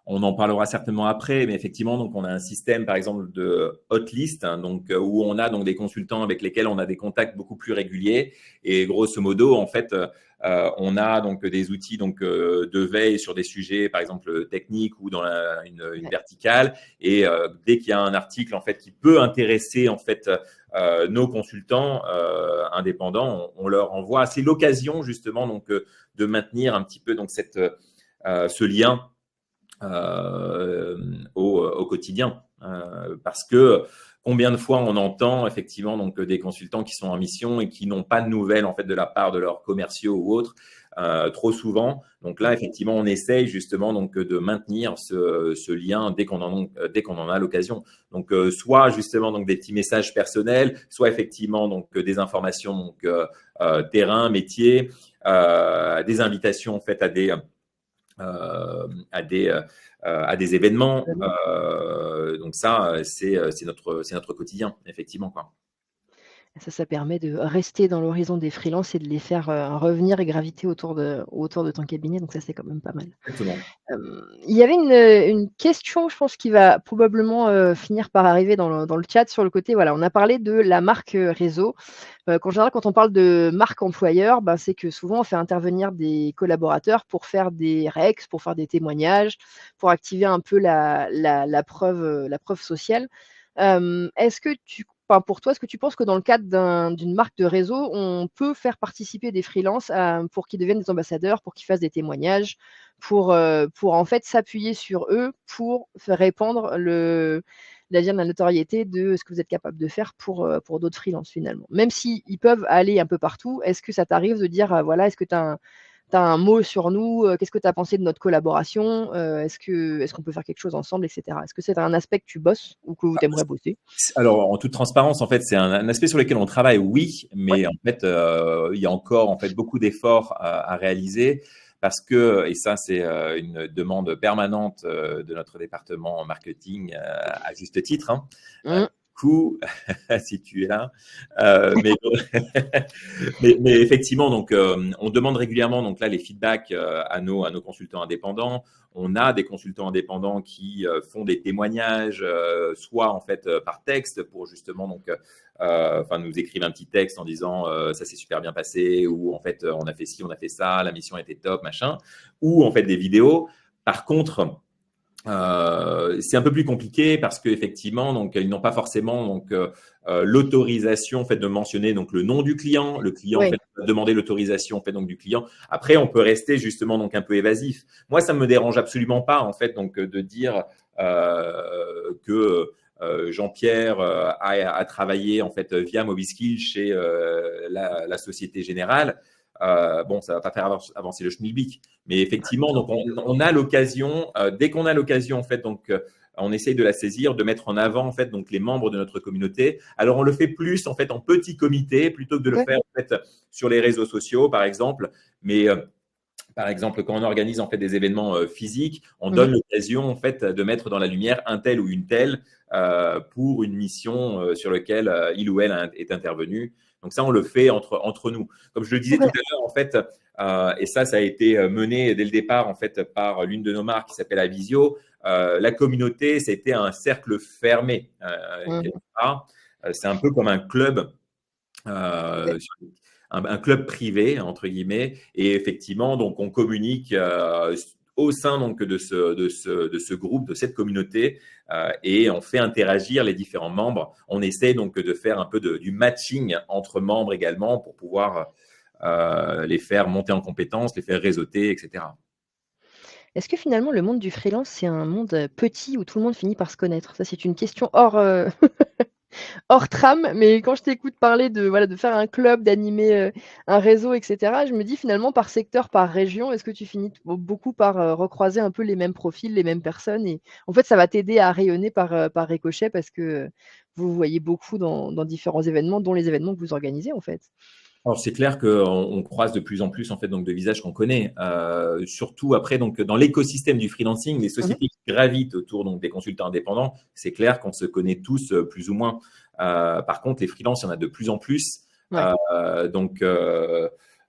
on en parlera certainement après, mais effectivement, donc, on a un système, par exemple, de hotlist, hein, donc, où on a donc des consultants avec lesquels on a des contacts beaucoup plus réguliers. Et grosso modo, en fait, on a donc des outils donc, de veille sur des sujets, par exemple, techniques ou dans une Ouais. verticale. Et dès qu'il y a un article, en fait, qui peut intéresser, en fait, nos consultants indépendants, on leur envoie. C'est l'occasion, justement, donc, de maintenir un petit peu donc ce lien au quotidien. Parce que combien de fois on entend effectivement donc des consultants qui sont en mission et qui n'ont pas de nouvelles en fait de la part de leurs commerciaux ou autres, trop souvent. Donc là, effectivement, on essaye justement donc de maintenir ce lien dès qu'on en a l'occasion. Donc soit justement donc des petits messages personnels, soit effectivement donc des informations donc terrain, métier, des invitations faites euh, à des, à des événements. Donc ça, c'est notre quotidien, effectivement, quoi. Ça permet de rester dans l'horizon des freelances et de les faire, revenir et graviter autour de ton cabinet, donc ça, c'est quand même pas mal. Exactement. Il y avait une question, je pense, qui va probablement, finir par arriver dans le chat sur le côté, voilà, on a parlé de la marque, réseau. Qu'en général, quand on parle de marque employeur, ben, c'est que souvent on fait intervenir des collaborateurs pour faire des recs, pour faire des témoignages, pour activer un peu la preuve sociale. Est-ce que enfin, pour toi, est-ce que tu penses que dans le cadre d'une marque de réseau, on peut faire participer des freelances, pour qu'ils deviennent des ambassadeurs, pour qu'ils fassent des témoignages, pour en fait s'appuyer sur eux pour faire répandre la notoriété de ce que vous êtes capable de faire pour d'autres freelances finalement? Même s'ils peuvent aller un peu partout, est-ce que ça t'arrive de dire, voilà, est-ce que tu as un mot sur nous? Qu'est-ce que tu as pensé de notre collaboration? Est-ce qu'on peut faire quelque chose ensemble et cetera? Est-ce que c'est un aspect que tu bosses ou que tu aimerais bosser? Alors, en toute transparence, en fait, c'est un aspect sur lequel on travaille, oui, Ouais. mais en fait, il y a encore en fait beaucoup d'efforts à réaliser parce que, et ça, c'est une demande permanente de notre département marketing à juste titre. Hein. Mmh. Du coup, si tu es là, mais, mais effectivement, donc, on demande régulièrement donc là les feedbacks à nos consultants indépendants. On a des consultants indépendants qui font des témoignages, soit en fait par texte pour justement donc, enfin nous écrivent un petit texte en disant ça s'est super bien passé ou en fait on a fait ci, on a fait ça, la mission était top, machin, ou en fait des vidéos. Par contre, c'est un peu plus compliqué parce qu'effectivement, donc ils n'ont pas forcément donc l'autorisation en fait de mentionner donc le nom du client. Le client en Ouais. fait va demander l'autorisation en fait donc du client. Après, on peut rester justement donc un peu évasif. Moi, ça me dérange absolument pas en fait donc de dire que Jean-Pierre a travaillé en fait via Mobiskill chez la Société Générale. Bon, ça va pas faire avancer le schmilblick. Mais effectivement, donc on a l'occasion, dès qu'on a l'occasion, en fait, donc on essaye de la saisir, de mettre en avant en fait donc les membres de notre communauté. Alors on le fait plus en fait en petit comité plutôt que de le Ouais. faire en fait sur les réseaux sociaux, par exemple. Mais par exemple, quand on organise en fait des événements physiques, on Mmh. donne l'occasion en fait de mettre dans la lumière un tel ou une telle pour une mission sur laquelle il ou elle est intervenu. Donc ça, on le fait entre nous. Comme je le disais tout Ouais. à l'heure, en fait, et ça a été mené dès le départ en fait par l'une de nos marques qui s'appelle Avisio. La communauté, c'était un cercle fermé Mmh. quelque part. C'est un peu comme un club Ouais. un club privé, entre guillemets. Et effectivement, donc, on communique au sein donc, de ce groupe, de cette communauté, et on fait interagir les différents membres. On essaie donc de faire un peu du matching entre membres également pour pouvoir les faire monter en compétences, les faire réseauter, etc. Est-ce que finalement le monde du freelance, c'est un monde, petit où tout le monde finit par se connaître? Ça, c'est une question hors trame, mais quand je t'écoute parler de, voilà, de faire un club, d'animer, un réseau et cetera, je me dis finalement par secteur, par région, est-ce que tu finis beaucoup par, recroiser un peu les mêmes profils, les mêmes personnes et en fait, ça va t'aider à rayonner par ricochet parce que, vous vous voyez beaucoup dans différents événements, dont les événements que vous organisez, en fait? Alors c'est clair qu'on croise de plus en plus en fait donc de visages qu'on connaît, surtout après donc dans l'écosystème du freelancing, les Mmh. sociétés qui gravitent autour donc des consultants indépendants, c'est clair qu'on se connaît tous plus ou moins. Par contre, les freelances, il y en a de plus en plus. Ouais, Donc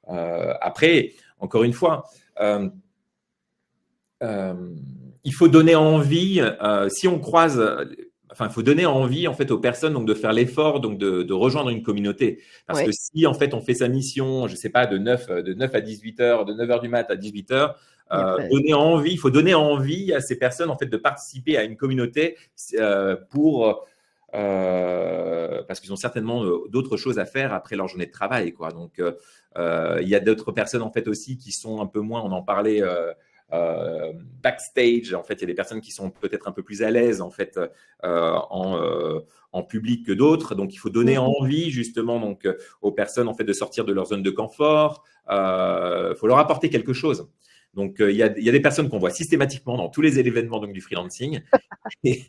après, encore une fois, euh, euh, il faut donner envie. Si on croise, enfin, il faut donner envie en fait aux personnes donc de faire l'effort donc de rejoindre une communauté. Parce que ouais, si en fait on fait sa mission, je sais pas, de neuf à 18 heures, de 9 heures du mat à 18 heures, il y a pas donner envie, il faut donner envie à ces personnes en fait de participer à une communauté pour parce qu'ils ont certainement d'autres choses à faire après leur journée de travail, quoi. Donc, il y a d'autres personnes en fait aussi qui sont un peu moins, on en parlait backstage. En fait, il y a des personnes qui sont peut-être un peu plus à l'aise en fait en public que d'autres. Donc, il faut donner mmh. envie justement donc aux personnes en fait de sortir de leur zone de confort. Faut leur apporter quelque chose. Donc, il y a des personnes qu'on voit systématiquement dans tous les événements donc, du freelancing. Et,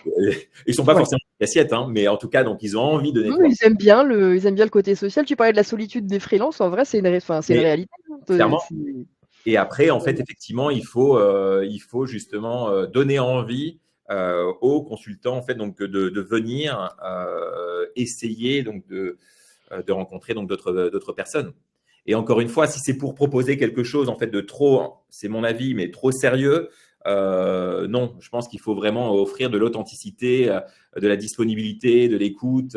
ils ne sont pas Ouais. forcément des assiettes, hein, mais en tout cas, donc, ils ont envie de Mmh, nettoyer. ils aiment bien le côté social. Tu parlais de la solitude des freelances, en vrai, c'est une Mais réalité, hein. clairement, C'est et après, en fait, effectivement, il faut justement donner envie aux consultants en fait, donc, de venir essayer donc, de rencontrer donc d'autres personnes. Et encore une fois, si c'est pour proposer quelque chose en fait de trop, c'est mon avis, mais trop sérieux, non, je pense qu'il faut vraiment offrir de l'authenticité, de la disponibilité, de l'écoute.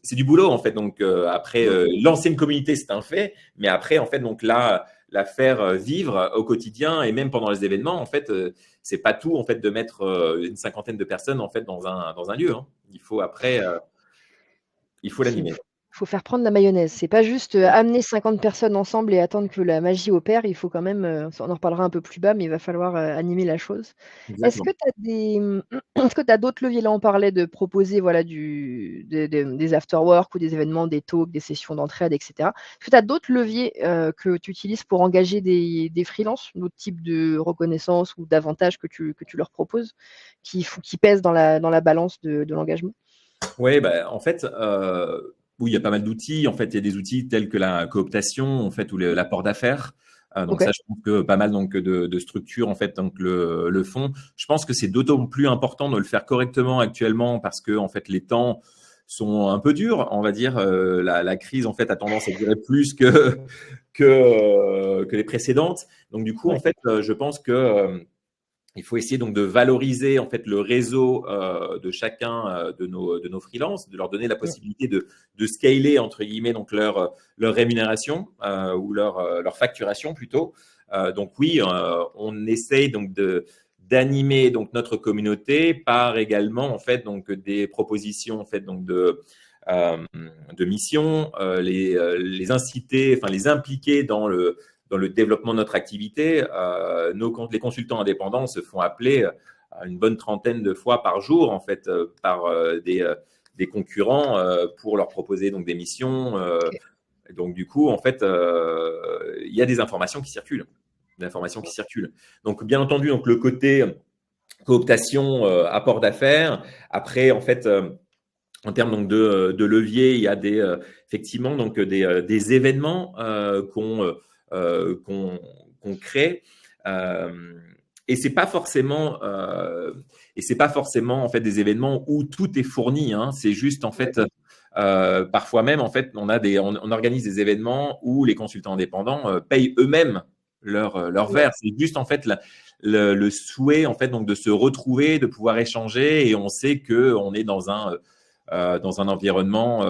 C'est du boulot en fait. Donc après, lancer une communauté, c'est un fait, mais après en fait, donc là, la faire vivre au quotidien et même pendant les événements, en fait, c'est pas tout en fait de mettre une cinquantaine de personnes en fait dans un lieu. Hein. Il faut après, il faut Il l'animer. faut faire prendre la mayonnaise. C'est pas juste, amener 50 personnes ensemble et attendre que la magie opère. Il faut quand même, ça on en reparlera un peu plus bas, mais il va falloir, animer la chose. Est-ce que Exactement. tu as des, est-ce que tu as d'autres leviers? Là, on parlait de proposer, voilà, des after work ou des événements, des talks, des sessions d'entraide et cetera. Est-ce que tu as d'autres leviers, que tu utilises pour engager des freelances? D'autres types de reconnaissance ou d'avantages que tu leur proposes, qui pèsent dans la balance de l'engagement? Oui, bah, en fait, oui, il y a pas mal d'outils. En fait, il y a des outils tels que la cooptation, en fait, ou l'apport d'affaires. Donc OK. ça, je trouve que pas mal donc de structures en fait donc le font. Je pense que c'est d'autant plus important de le faire correctement actuellement parce que en fait les temps sont un peu durs, on va dire. La crise en fait a tendance à durer plus que les précédentes. Donc du coup, en Ouais. fait, je pense que il faut essayer donc de valoriser en fait le réseau de chacun de nos freelances, de leur donner la Mmh. possibilité de scaler entre guillemets donc leur rémunération ou leur facturation plutôt. Donc oui, on essaye donc d'animer donc notre communauté par également en fait donc des propositions en fait donc euh, de missions, les inciter, enfin les impliquer dans le développement de notre activité. Les consultants indépendants se font appeler une bonne trentaine de fois par jour, en fait, par des concurrents pour leur proposer donc, des missions. OK. Donc, du coup, en fait, il y a des informations qui circulent. Des informations qui circulent. Donc, bien entendu, donc, le côté cooptation, apport d'affaires. Après, en fait, en termes donc de levier, il y a effectivement donc des événements qu'on crée. Euh, et c'est pas forcément en fait des événements où tout est fourni. Hein. C'est juste en fait parfois même en fait on organise des événements où les consultants indépendants payent eux-mêmes leur Ouais. verre. C'est juste en fait le souhait en fait donc de se retrouver, de pouvoir échanger et on sait que on est dans un environnement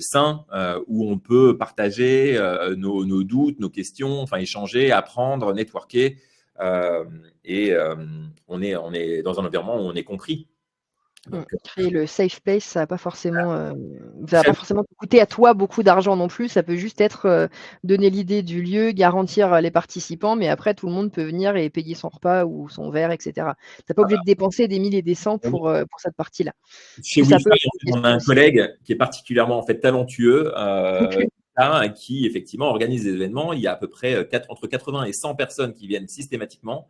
sain où on peut partager nos doutes, nos questions, enfin échanger, apprendre, networker. euh, et on est dans un environnement où on est compris. Mmh. Donc, Créer le safe place, ça va très pas forcément te coûter à toi beaucoup d'argent non plus. Ça peut juste être, donner l'idée du lieu, garantir, les participants, mais après tout le monde peut venir et payer son repas ou son verre et cetera. Tu es pas obligé de dépenser des 1000 et des cents pour cette partie-là. Parce chez que ça Wi-Fi, peut être en une fait, on a question un aussi. collègue qui est particulièrement en fait talentueux, OK. qui effectivement organise des événements. Il y a à peu près entre 80 et 100 personnes qui viennent systématiquement.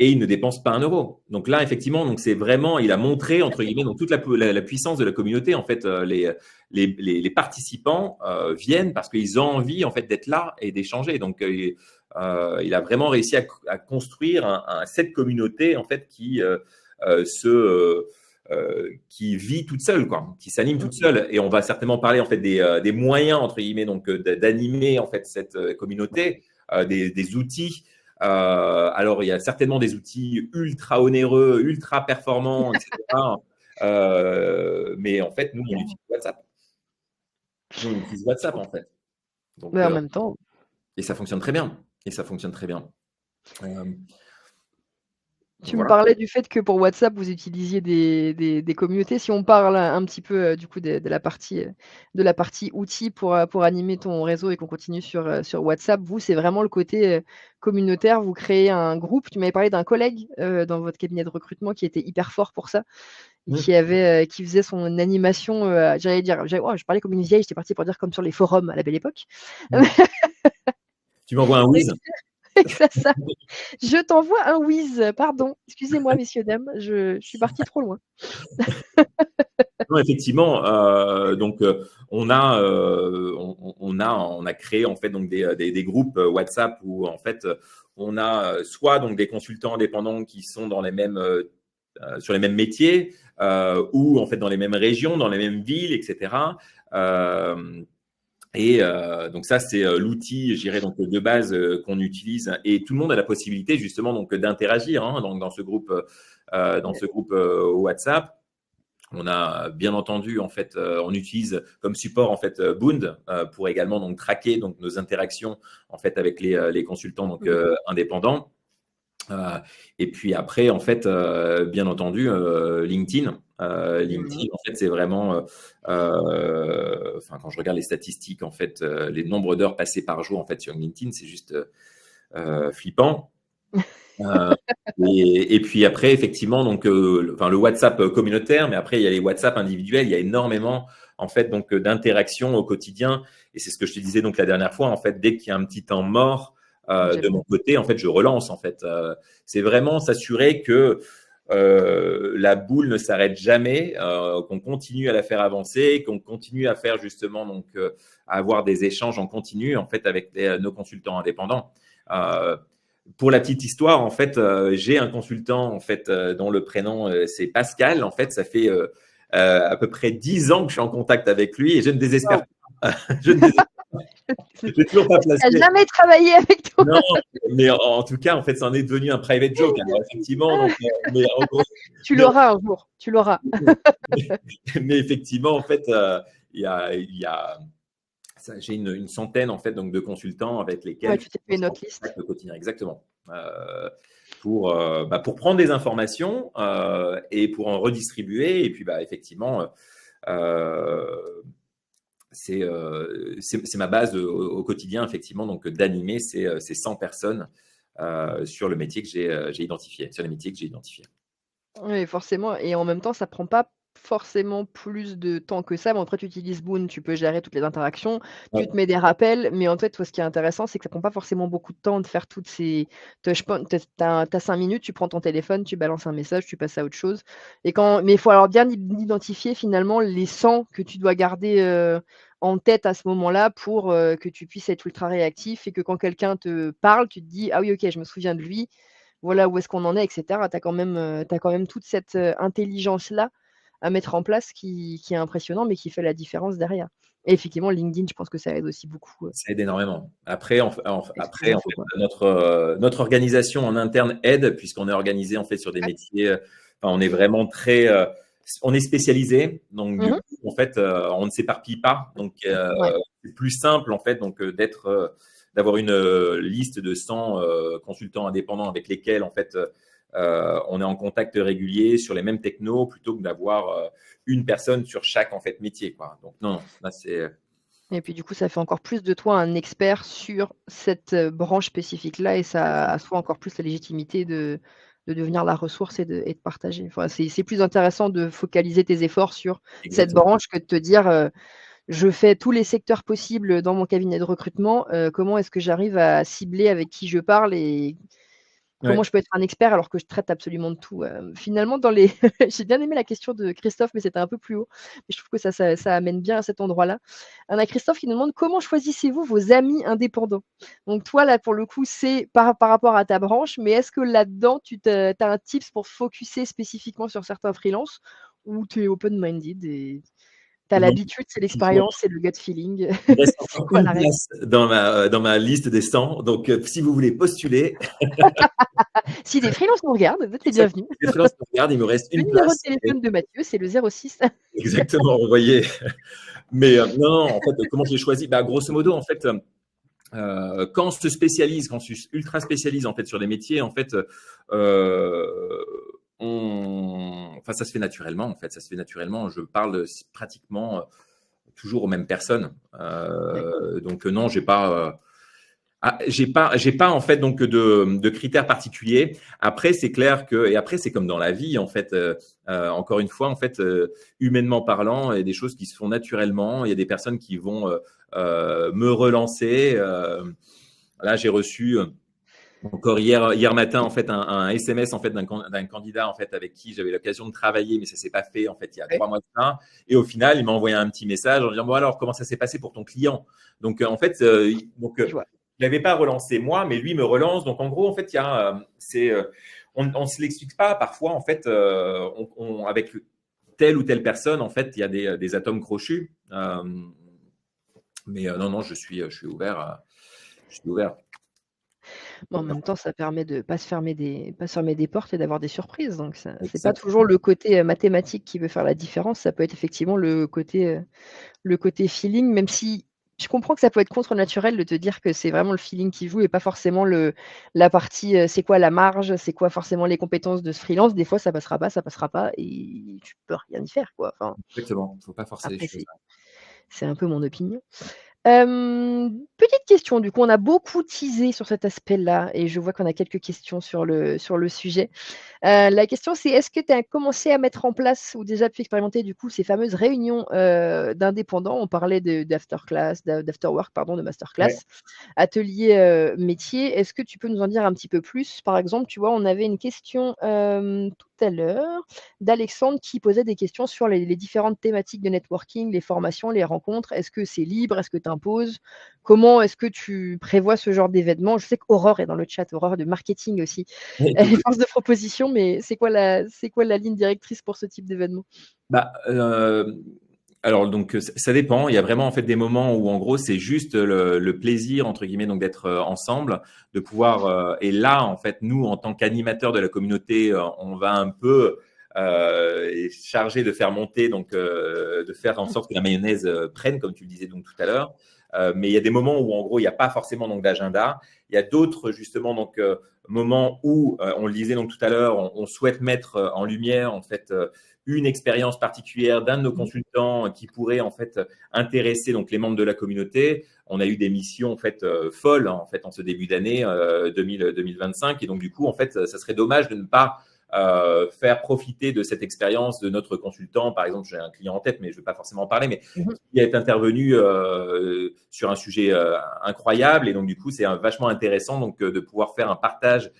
Et il ne dépense pas un euro. Donc là, effectivement, donc c'est vraiment, il a montré entre guillemets donc toute la puissance de la communauté. En fait, les participants viennent parce qu'ils ont envie en fait d'être là et d'échanger. Donc il a vraiment réussi à construire cette communauté en fait qui vit toute seule, quoi, qui s'anime Mmh. toute seule. Et on va certainement parler en fait des moyens entre guillemets donc d'animer en fait cette communauté, des outils. Alors, il y a certainement des outils ultra onéreux, ultra performants, etc. Mais en fait, nous, on utilise WhatsApp. Nous, on utilise WhatsApp, en fait. Donc, Mais en même temps, et ça fonctionne très bien. Et ça fonctionne très bien. Euh, tu me voilà. parlais du fait que pour WhatsApp, vous utilisiez des communautés. Si on parle un petit peu, du coup de la partie outils pour animer ton réseau et qu'on continue sur WhatsApp, vous, c'est vraiment le côté, communautaire. Vous créez un groupe. Tu m'avais parlé d'un collègue, dans votre cabinet de recrutement qui était hyper fort pour ça et Mmh. qui faisait son animation, j'allais dire, oh, je parlais comme une vieille, j'étais partie pour dire comme sur les forums à la belle époque. Mmh. Tu m'envoies un whiz. C'est ça. Je t'envoie un whiz, pardon. Excusez-moi messieurs, dames, je suis partie trop loin. Non, effectivement, donc on a créé en fait donc des groupes WhatsApp où en fait on a soit donc des consultants indépendants qui sont dans les mêmes sur les mêmes métiers ou en fait dans les mêmes régions, dans les mêmes villes, etc. Donc ça, c'est l'outil, je dirais, donc de base qu'on utilise, et tout le monde a la possibilité justement donc d'interagir donc dans ce groupe WhatsApp. On a bien entendu en fait, on utilise comme support en fait Bound pour également donc traquer donc nos interactions en fait avec les consultants donc indépendants. Et puis après, en fait, bien entendu, LinkedIn. LinkedIn, en fait, c'est vraiment, quand je regarde les statistiques, en fait, les nombres d'heures passées par jour, en fait, sur LinkedIn, c'est juste flippant. Et puis après, effectivement, donc, le WhatsApp communautaire, mais après, il y a les WhatsApp individuels. Il y a énormément, en fait, donc, d'interactions au quotidien. Et c'est ce que je te disais donc la dernière fois, en fait, dès qu'il y a un petit temps mort, de mon côté, en fait, je relance. En fait, c'est vraiment s'assurer que la boule ne s'arrête jamais, qu'on continue à la faire avancer, qu'on continue à faire justement donc à avoir des échanges en continu en fait avec nos consultants indépendants. Pour la petite histoire, en fait, j'ai un consultant en fait dont le prénom c'est Pascal. En fait, ça fait à peu près 10 ans que je suis en contact avec lui et je ne désespère pas. Je ne désespère j'ai toujours pas placé. Tu n'as jamais travaillé avec toi. Non, mais en tout cas, en fait, ça en est devenu un private joke. Alors, effectivement, donc, mais en gros, tu l'auras un jour, tu l'auras. Mais effectivement, en fait, j'ai une centaine en fait donc de consultants avec lesquels tu t'es fait une autre liste au quotidien, exactement, pour prendre des informations et pour en redistribuer. Et puis, effectivement. C'est ma base au quotidien, effectivement, donc d'animer ces 100 personnes sur le métier que j'ai identifié, sur les métiers que j'ai identifiés. Oui, forcément, et en même temps, ça prend pas forcément plus de temps que ça. Bon, après, tu utilises Boon, tu peux gérer toutes les interactions, tu te mets des rappels, mais en fait, toi, ce qui est intéressant, c'est que ça prend pas forcément beaucoup de temps de faire toutes ces je pense tu as 5 minutes, tu prends ton téléphone, tu balances un message, tu passes à autre chose, mais il faut alors bien identifier finalement les 100 que tu dois garder, en tête à ce moment-là pour, que tu puisses être ultra réactif et que quand quelqu'un te parle, tu te dis: «Ah oui, OK, je me souviens de lui, voilà où est-ce qu'on en est», et cetera. Tu as quand même toute cette, intelligence-là à mettre en place qui est impressionnant, mais qui fait la différence derrière. Et effectivement, LinkedIn, je pense que ça aide aussi beaucoup, Ça aide énormément. Après, les infos, quoi. notre organisation en interne aide, puisqu'on est organisé en fait sur des métiers. On est vraiment on est spécialisé, donc du coup, en fait, on ne s'éparpille pas. Donc, c'est plus simple en fait, donc d'avoir une liste de 100 consultants indépendants avec lesquels en fait on est en contact régulier sur les mêmes technos, plutôt que d'avoir une personne sur chaque en fait métier, quoi. Donc non, là c'est Et puis du coup, ça fait encore plus de toi un expert sur cette, branche spécifique-là, et ça assoit encore plus la légitimité de devenir la ressource et de partager. Enfin, c'est plus intéressant de focaliser tes efforts sur cette exactement. branche que de te dire: «Je fais tous les secteurs possibles dans mon cabinet de recrutement, comment est-ce que j'arrive à cibler avec qui je parle et comment Ouais. je peux être un expert alors que je traite absolument de tout?» Finalement, dans les j'ai bien aimé la question de Christophe, mais c'était un peu plus haut. Mais je trouve que ça amène bien à cet endroit-là. On a Christophe qui nous demande: «Comment choisissez-vous vos amis indépendants?» Donc toi, là, pour le coup, c'est par rapport à ta branche, mais est-ce que là-dedans, tu as un tips pour focuser spécifiquement sur certains freelances, ou tu es open-minded et tu as Non, l'habitude, c'est l'expérience, c'est le gut feeling? il reste C'est encore quoi une la règle? place dans ma liste des 100. Donc, si vous voulez postuler, Si des freelances nous regardent, vous êtes les ça, bienvenus. les freelances me regardent, il me reste Le une numéro de place. téléphone de Mathieu, c'est le 06. Exactement, vous voyez. Mais non, en fait, comment je l'ai choisi? Grosso modo, en fait, quand on se spécialise, quand on se ultra spécialise en fait sur des métiers, en fait, ça se fait naturellement. En fait, ça se fait naturellement. Je parle pratiquement toujours aux mêmes personnes. Ouais. Donc non, j'ai pas en fait donc de critères particuliers. Après, c'est clair et après c'est comme dans la vie en fait. Encore une fois, en fait, humainement parlant, il y a des choses qui se font naturellement. Il y a des personnes qui vont me relancer. Là, j'ai reçu encore hier matin en fait un SMS en fait d'un candidat en fait avec qui j'avais l'occasion de travailler, mais ça s'est pas fait en fait il y a 3 mois de ça. Et au final, il m'a envoyé un petit message en disant bon alors comment ça s'est passé pour ton client. Donc en fait Je vois. je l'avais pas relancé moi, mais lui me relance. Donc en gros, en fait, il y a, on se l'explique pas parfois. En fait, avec telle ou telle personne, en fait, il y a des atomes crochus. Mais non, je suis ouvert. Je suis ouvert. Mais en même temps, ça permet de pas se fermer des portes et d'avoir des surprises. Donc ça c'est pas Exact. toujours le côté, mathématique qui veut faire la différence. Ça peut être effectivement le côté feeling, même si je comprends que ça peut être contre-naturel de te dire que c'est vraiment le feeling qui joue et pas forcément la partie, c'est quoi la marge, c'est quoi forcément les compétences de ce freelance. Des fois, ça passera pas et tu peux rien y faire, quoi. Enfin, Exactement. Il ne faut pas forcer les après choses. c'est un peu mon opinion. Petite question, du coup, on a beaucoup teasé sur cet aspect-là et je vois qu'on a quelques questions sur le sujet. La question, c'est est-ce que tu as commencé à mettre en place ou déjà pu expérimenter du coup ces fameuses réunions, d'indépendants? On parlait de d'after class, d'after work pardon, de master Ouais. class, atelier, métier. Est-ce que tu peux nous en dire un petit peu plus? Par exemple, tu vois, on avait une question, tout à l'heure d'Alexandre qui posait des questions sur les différentes thématiques de networking, les formations, les rencontres. Est-ce que c'est libre? Est-ce que tu imposes? Comment est-ce que tu prévois ce genre d'événement? Je sais qu'Aurore est dans le chat, Aurore de marketing aussi. Elle est force de proposition, mais c'est quoi la ligne directrice pour ce type d'événement? Bah, alors donc ça dépend. Il y a vraiment en fait des moments où en gros c'est juste le plaisir entre guillemets donc d'être ensemble, de pouvoir et là en fait nous en tant qu'animateurs de la communauté, on va un peu charger de faire monter donc de faire en sorte que la mayonnaise prenne comme tu le disais donc tout à l'heure. Mais il y a des moments où en gros il n'y a pas forcément donc d'agenda. Il y a d'autres justement donc moments où on le disait donc tout à l'heure, on souhaite mettre en lumière en fait une expérience particulière d'un de nos consultants qui pourrait en fait intéresser donc les membres de la communauté. On a eu des missions en fait folles en fait en ce début d'année 2025 et donc du coup en fait ça serait dommage de ne pas faire profiter de cette expérience de notre consultant. Par exemple, j'ai un client en tête, mais je ne vais pas forcément en parler, mais Mmh. qui est intervenu sur un sujet incroyable et donc du coup c'est vachement intéressant donc de pouvoir faire un partage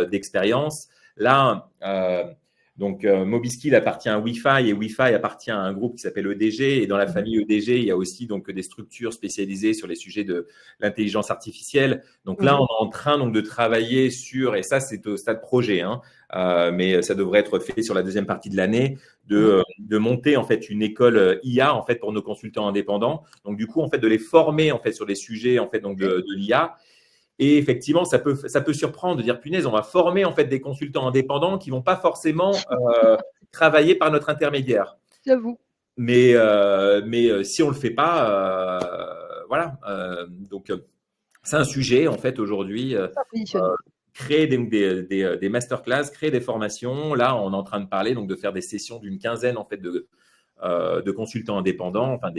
d'expérience. Là, donc, Mobiskill appartient à Wi-Fi et Wi-Fi appartient à un groupe qui s'appelle EDG. Et dans la Mmh. famille EDG, il y a aussi donc des structures spécialisées sur les sujets de l'intelligence artificielle. Donc là, Mmh. on est en train donc de travailler sur, et ça c'est au stade projet, hein, mais ça devrait être fait sur la deuxième partie de l'année, Mmh. de monter en fait une école IA en fait pour nos consultants indépendants. Donc du coup, en fait, de les former en fait sur les sujets en fait donc OK. de l'IA. Et effectivement, ça peut surprendre de dire, punaise, on va former en fait des consultants indépendants qui vont pas forcément travailler par notre intermédiaire. J'avoue. Mais si on le fait pas, voilà. Donc, c'est un sujet en fait aujourd'hui. C'est un positionnement. Créer des masterclass, créer des formations. Là, on est en train de parler donc de faire des sessions d'une quinzaine en fait de consultants indépendants, enfin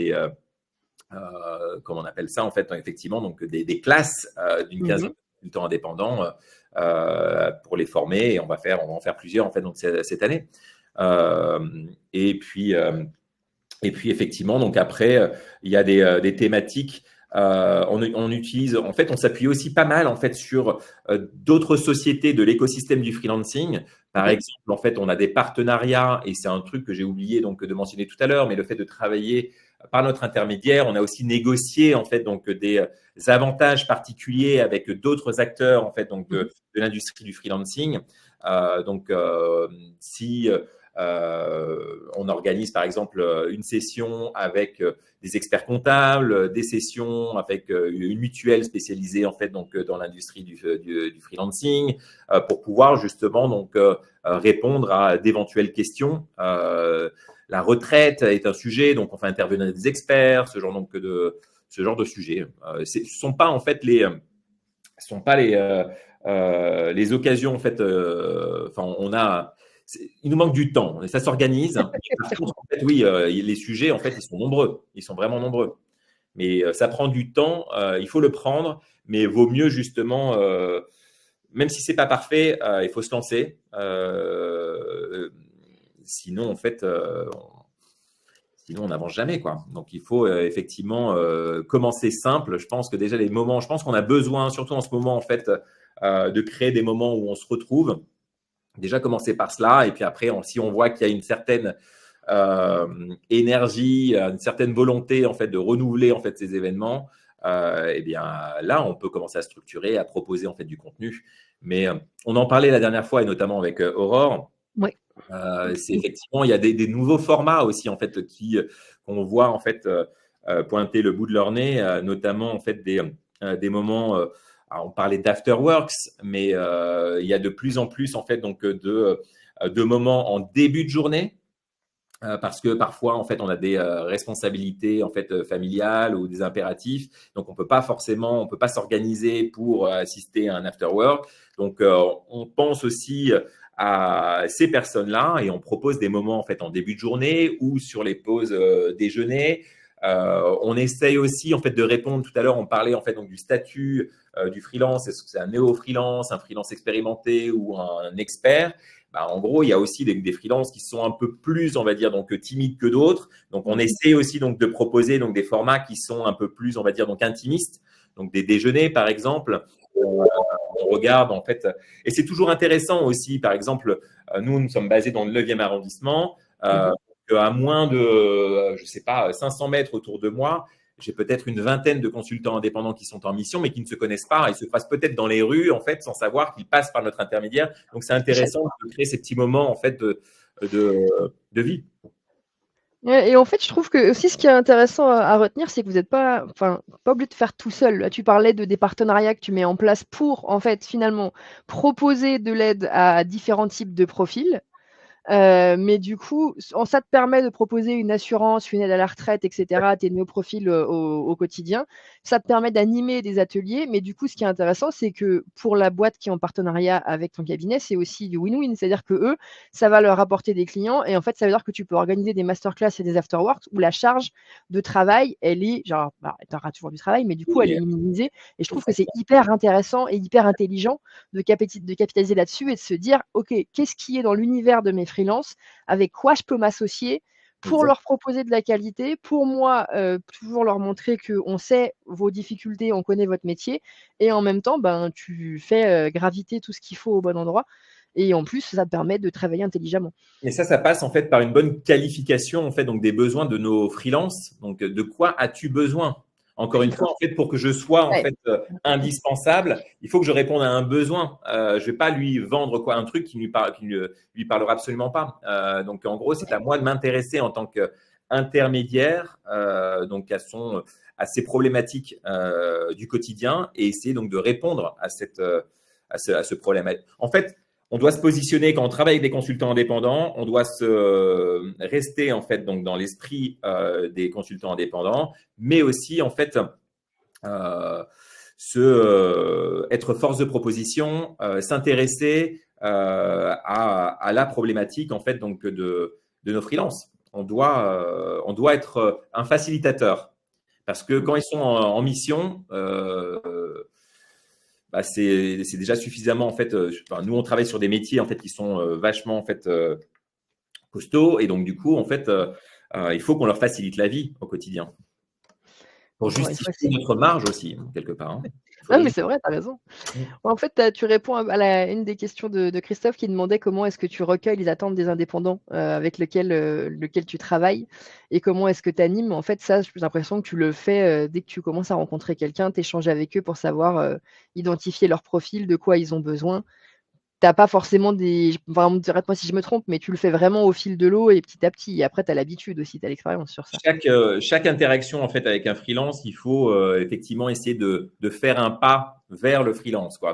comment on appelle ça en fait, effectivement, donc des classes d'une Mmh quinzaine mh. de consultants indépendants pour les former et on va en faire plusieurs en fait donc cette année. Euh, et puis effectivement donc après il y a des thématiques. On utilise, en fait, on s'appuie aussi pas mal en fait sur d'autres sociétés de l'écosystème du freelancing. Par OK. exemple, en fait, on a des partenariats et c'est un truc que j'ai oublié donc de mentionner tout à l'heure, mais le fait de travailler par notre intermédiaire, on a aussi négocié en fait donc des avantages particuliers avec d'autres acteurs en fait donc Mmh mh. de l'industrie du freelancing. Donc, si on organise par exemple une session avec des experts comptables, des sessions avec une mutuelle spécialisée en fait donc dans l'industrie du freelancing pour pouvoir justement donc répondre à d'éventuelles questions. La retraite est un sujet, donc on fait intervenir des experts, ce genre de sujet. Ce sont pas en fait les occasions en fait. Enfin, il nous manque du temps, et ça s'organise. Par contre, en fait, oui, les sujets, en fait, ils sont nombreux. Ils sont vraiment nombreux. Mais ça prend du temps. Il faut le prendre, mais vaut mieux justement, même si c'est pas parfait, il faut se lancer. Sinon, en fait, sinon on n'avance jamais, quoi. Donc il faut effectivement commencer simple. Je pense que déjà les moments, je pense qu'on a besoin, surtout en ce moment, en fait, de créer des moments où on se retrouve. Déjà commencer par cela, et puis après, si on voit qu'il y a une certaine énergie, une certaine volonté en fait de renouveler en fait ces événements, eh bien là, on peut commencer à structurer, à proposer en fait du contenu. Mais on en parlait la dernière fois, et notamment avec Aurore. Ouais. C'est effectivement, il y a des nouveaux formats aussi en fait qu'on voit en fait pointer le bout de leur nez, notamment en fait des moments. Alors on parlait d'afterworks, mais il y a de plus en plus en fait donc de moments en début de journée. Parce que parfois, en fait, on a des responsabilités en fait familiales ou des impératifs, donc on peut pas s'organiser pour assister à un after work. Donc, on pense aussi à ces personnes-là et on propose des moments en fait en début de journée ou sur les pauses déjeuner. On essaye aussi en fait de répondre. Tout à l'heure, on parlait en fait donc du statut du freelance. Est-ce que c'est un néo-freelance, un freelance expérimenté ou un expert? En gros, il y a aussi des freelances qui sont un peu plus, on va dire, donc timides que d'autres. Donc, on essaie aussi donc de proposer donc des formats qui sont un peu plus, on va dire, donc intimistes. Donc, des déjeuners, par exemple. On regarde en fait, et c'est toujours intéressant aussi. Par exemple, nous sommes basés dans le 9e arrondissement. À moins de, je sais pas, 500 mètres autour de moi, j'ai peut-être une vingtaine de consultants indépendants qui sont en mission, mais qui ne se connaissent pas. Ils se passent peut-être dans les rues, en fait, sans savoir qu'ils passent par notre intermédiaire. Donc, c'est intéressant de créer ces petits moments, en fait, de vie. Ouais, et en fait, je trouve que aussi ce qui est intéressant à retenir, c'est que vous n'êtes pas obligé de faire tout seul. Là, tu parlais des partenariats que tu mets en place pour, en fait, finalement, proposer de l'aide à différents types de profils. Mais du coup, ça te permet de proposer une assurance, une aide à la retraite, et cetera, à tes néo-profils au quotidien. Ça te permet d'animer des ateliers, mais du coup, ce qui est intéressant, c'est que pour la boîte qui est en partenariat avec ton cabinet, c'est aussi du win-win. C'est-à-dire que eux, ça va leur apporter des clients et en fait, ça veut dire que tu peux organiser des masterclass et des afterworks où la charge de travail, elle est genre, tu auras toujours du travail, mais du coup, elle est minimisée. Et je trouve que c'est hyper intéressant et hyper intelligent de capitaliser là-dessus et de se dire, OK, qu'est-ce qui est dans l'univers de mes freelance, avec quoi je peux m'associer pour leur proposer de la qualité, pour moi, toujours leur montrer qu'on sait vos difficultés, on connaît votre métier et en même temps, tu fais, graviter tout ce qu'il faut au bon endroit et en plus, ça te permet de travailler intelligemment. Et ça passe en fait par une bonne qualification en fait donc des besoins de nos freelances. Donc, de quoi as-tu besoin? Encore une fois, en fait, pour que je sois en fait indispensable, il faut que je réponde à un besoin. Je vais pas lui vendre un truc qui ne lui parlera absolument pas. Donc, en gros, c'est à moi de m'intéresser en tant qu'intermédiaire donc à ces problématiques du quotidien et essayer donc de répondre à ce problème. En fait, on doit se positionner quand on travaille avec des consultants indépendants, on doit rester en fait donc dans l'esprit des consultants indépendants, mais aussi en fait être force de proposition, s'intéresser à la problématique en fait donc de nos freelances. On doit être un facilitateur parce que quand ils sont en mission, c'est déjà suffisamment en fait. Nous, on travaille sur des métiers en fait qui sont vachement en fait costauds et donc du coup en fait, il faut qu'on leur facilite la vie au quotidien pour justifier notre marge aussi quelque part. Hein. Non, mais c'est vrai, tu as raison. En fait, tu réponds à une des questions de Christophe qui demandait comment est-ce que tu recueilles les attentes des indépendants avec lequel tu travailles et comment est-ce que tu animes. En fait, ça, j'ai l'impression que tu le fais dès que tu commences à rencontrer quelqu'un, tu échanges avec eux pour savoir identifier leur profil, de quoi ils ont besoin. Tu n'as pas forcément arrête-moi si je me trompe, mais tu le fais vraiment au fil de l'eau et petit à petit. Et après, tu as l'habitude aussi, tu as l'expérience sur ça. Chaque interaction en fait avec un freelance, il faut effectivement essayer de faire un pas vers le freelance. Quoi.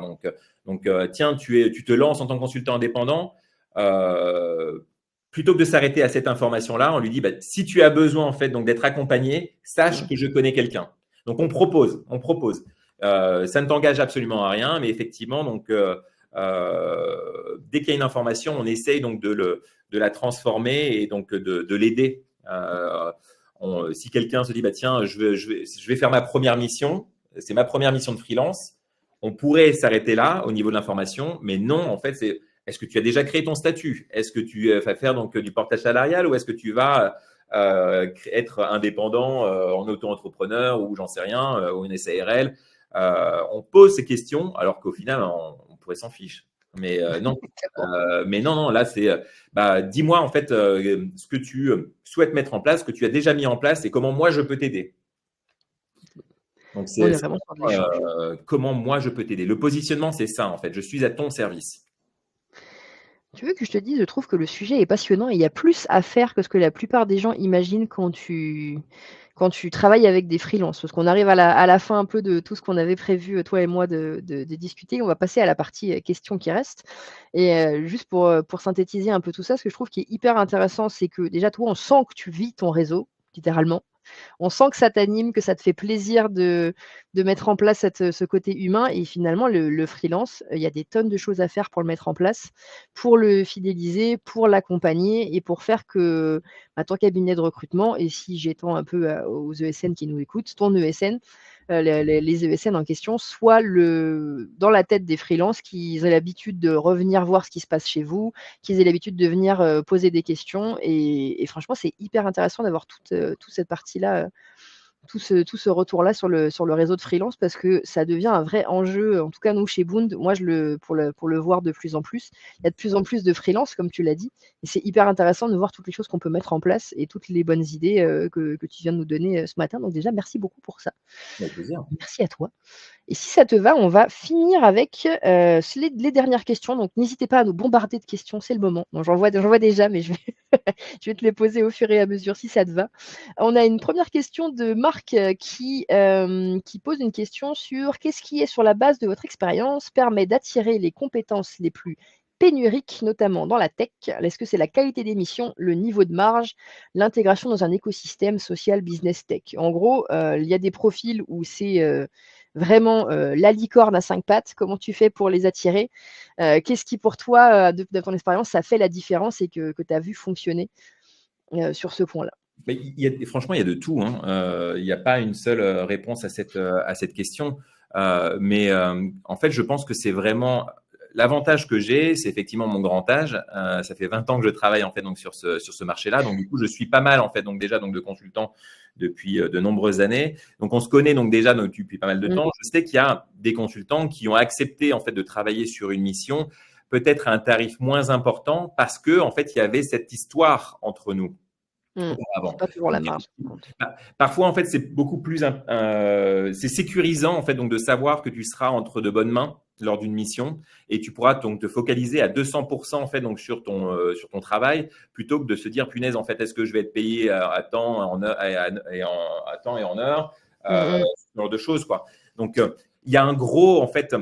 Donc tiens, tu te lances en tant que consultant indépendant. Plutôt que de s'arrêter à cette information-là, on lui dit si tu as besoin en fait donc d'être accompagné, sache que je connais quelqu'un. Donc on propose. Ça ne t'engage absolument à rien, mais effectivement donc dès qu'il y a une information, on essaye donc de la transformer et donc de l'aider. Si quelqu'un se dit tiens, je vais faire ma première mission, c'est ma première mission de freelance, on pourrait s'arrêter là au niveau de l'information, mais non, en fait, c'est est-ce que tu as déjà créé ton statut? Est-ce que tu vas faire donc du portage salarial ou est-ce que tu vas être indépendant en auto-entrepreneur ou j'en sais rien, ou une SARL? On pose ces questions alors qu'au final, on pourrait s'en fiche. Mais non, non, là, c'est dis-moi en fait ce que tu souhaites mettre en place, ce que tu as déjà mis en place et comment moi je peux t'aider. Donc, On c'est est vraiment sur de l'échange. comment moi je peux t'aider. Le positionnement, c'est ça en fait. Je suis à ton service. Tu veux que je te dise, je trouve que le sujet est passionnant et il y a plus à faire que ce que la plupart des gens imaginent quand tu travailles avec des freelances. Parce qu'on arrive à la fin un peu de tout ce qu'on avait prévu, toi et moi, de discuter. On va passer à la partie questions qui reste. Et juste pour synthétiser un peu tout ça, ce que je trouve qui est hyper intéressant, c'est que déjà, toi, on sent que tu vis ton réseau, littéralement. On sent que ça t'anime, que ça te fait plaisir de mettre en place ce côté humain et finalement le freelance, il y a des tonnes de choses à faire pour le mettre en place, pour le fidéliser, pour l'accompagner et pour faire que, bah, ton cabinet de recrutement et si j'étends un peu aux ESN qui nous écoutent, ton ESN, les ESN en question soient dans la tête des freelances, qu'ils aient l'habitude de revenir voir ce qui se passe chez vous, qu'ils aient l'habitude de venir, poser des questions et franchement, c'est hyper intéressant d'avoir toute cette partie-là, tout ce retour-là sur le réseau de freelance parce que ça devient un vrai enjeu. En tout cas, nous, chez Bound, moi, pour le voir de plus en plus, il y a de plus en plus de freelance, comme tu l'as dit et c'est hyper intéressant de voir toutes les choses qu'on peut mettre en place et toutes les bonnes idées, que tu viens de nous donner, ce matin. Donc déjà, merci beaucoup pour ça. Avec plaisir. Merci à toi. Et si ça te va, on va finir avec les dernières questions. Donc, n'hésitez pas à nous bombarder de questions, c'est le moment. Bon, j'en vois déjà, mais je vais, je vais te les poser au fur et à mesure si ça te va. On a une première question de Marc qui pose une question sur qu'est-ce qui est, sur la base de votre expérience, permet d'attirer les compétences les plus pénuriques, notamment dans la tech. Est-ce que c'est la qualité des missions, le niveau de marge, l'intégration dans un écosystème social business tech? En gros, il y a des profils où c'est vraiment la licorne à 5 pattes. Comment tu fais pour les attirer? Qu'est-ce qui pour toi, de ton expérience, ça fait la différence et que tu as vu fonctionner sur ce point-là? Mais franchement, il y a de tout, hein. Il n'y a pas une seule réponse à cette question. Mais en fait, je pense que c'est vraiment l'avantage que j'ai, c'est effectivement mon grand âge. Ça fait 20 ans que je travaille en fait donc sur ce marché-là. Donc du coup, je suis pas mal en fait donc déjà donc de consultants depuis de nombreuses années. Donc on se connaît donc déjà donc, depuis pas mal de temps. Je sais qu'il y a des consultants qui ont accepté en fait de travailler sur une mission peut-être à un tarif moins important parce que en fait il y avait cette histoire entre nous. C'est Auparavant. pas toujours la Donc, marge qui compte. parfois, en fait, c'est beaucoup plus, c'est sécurisant, en fait, donc de savoir que tu seras entre de bonnes mains lors d'une mission et tu pourras donc te focaliser à 200% en fait donc sur ton travail plutôt que de se dire punaise en fait est-ce que je vais être payé à temps en heure, à temps et en heure ce genre de choses quoi. Donc il y a un gros en fait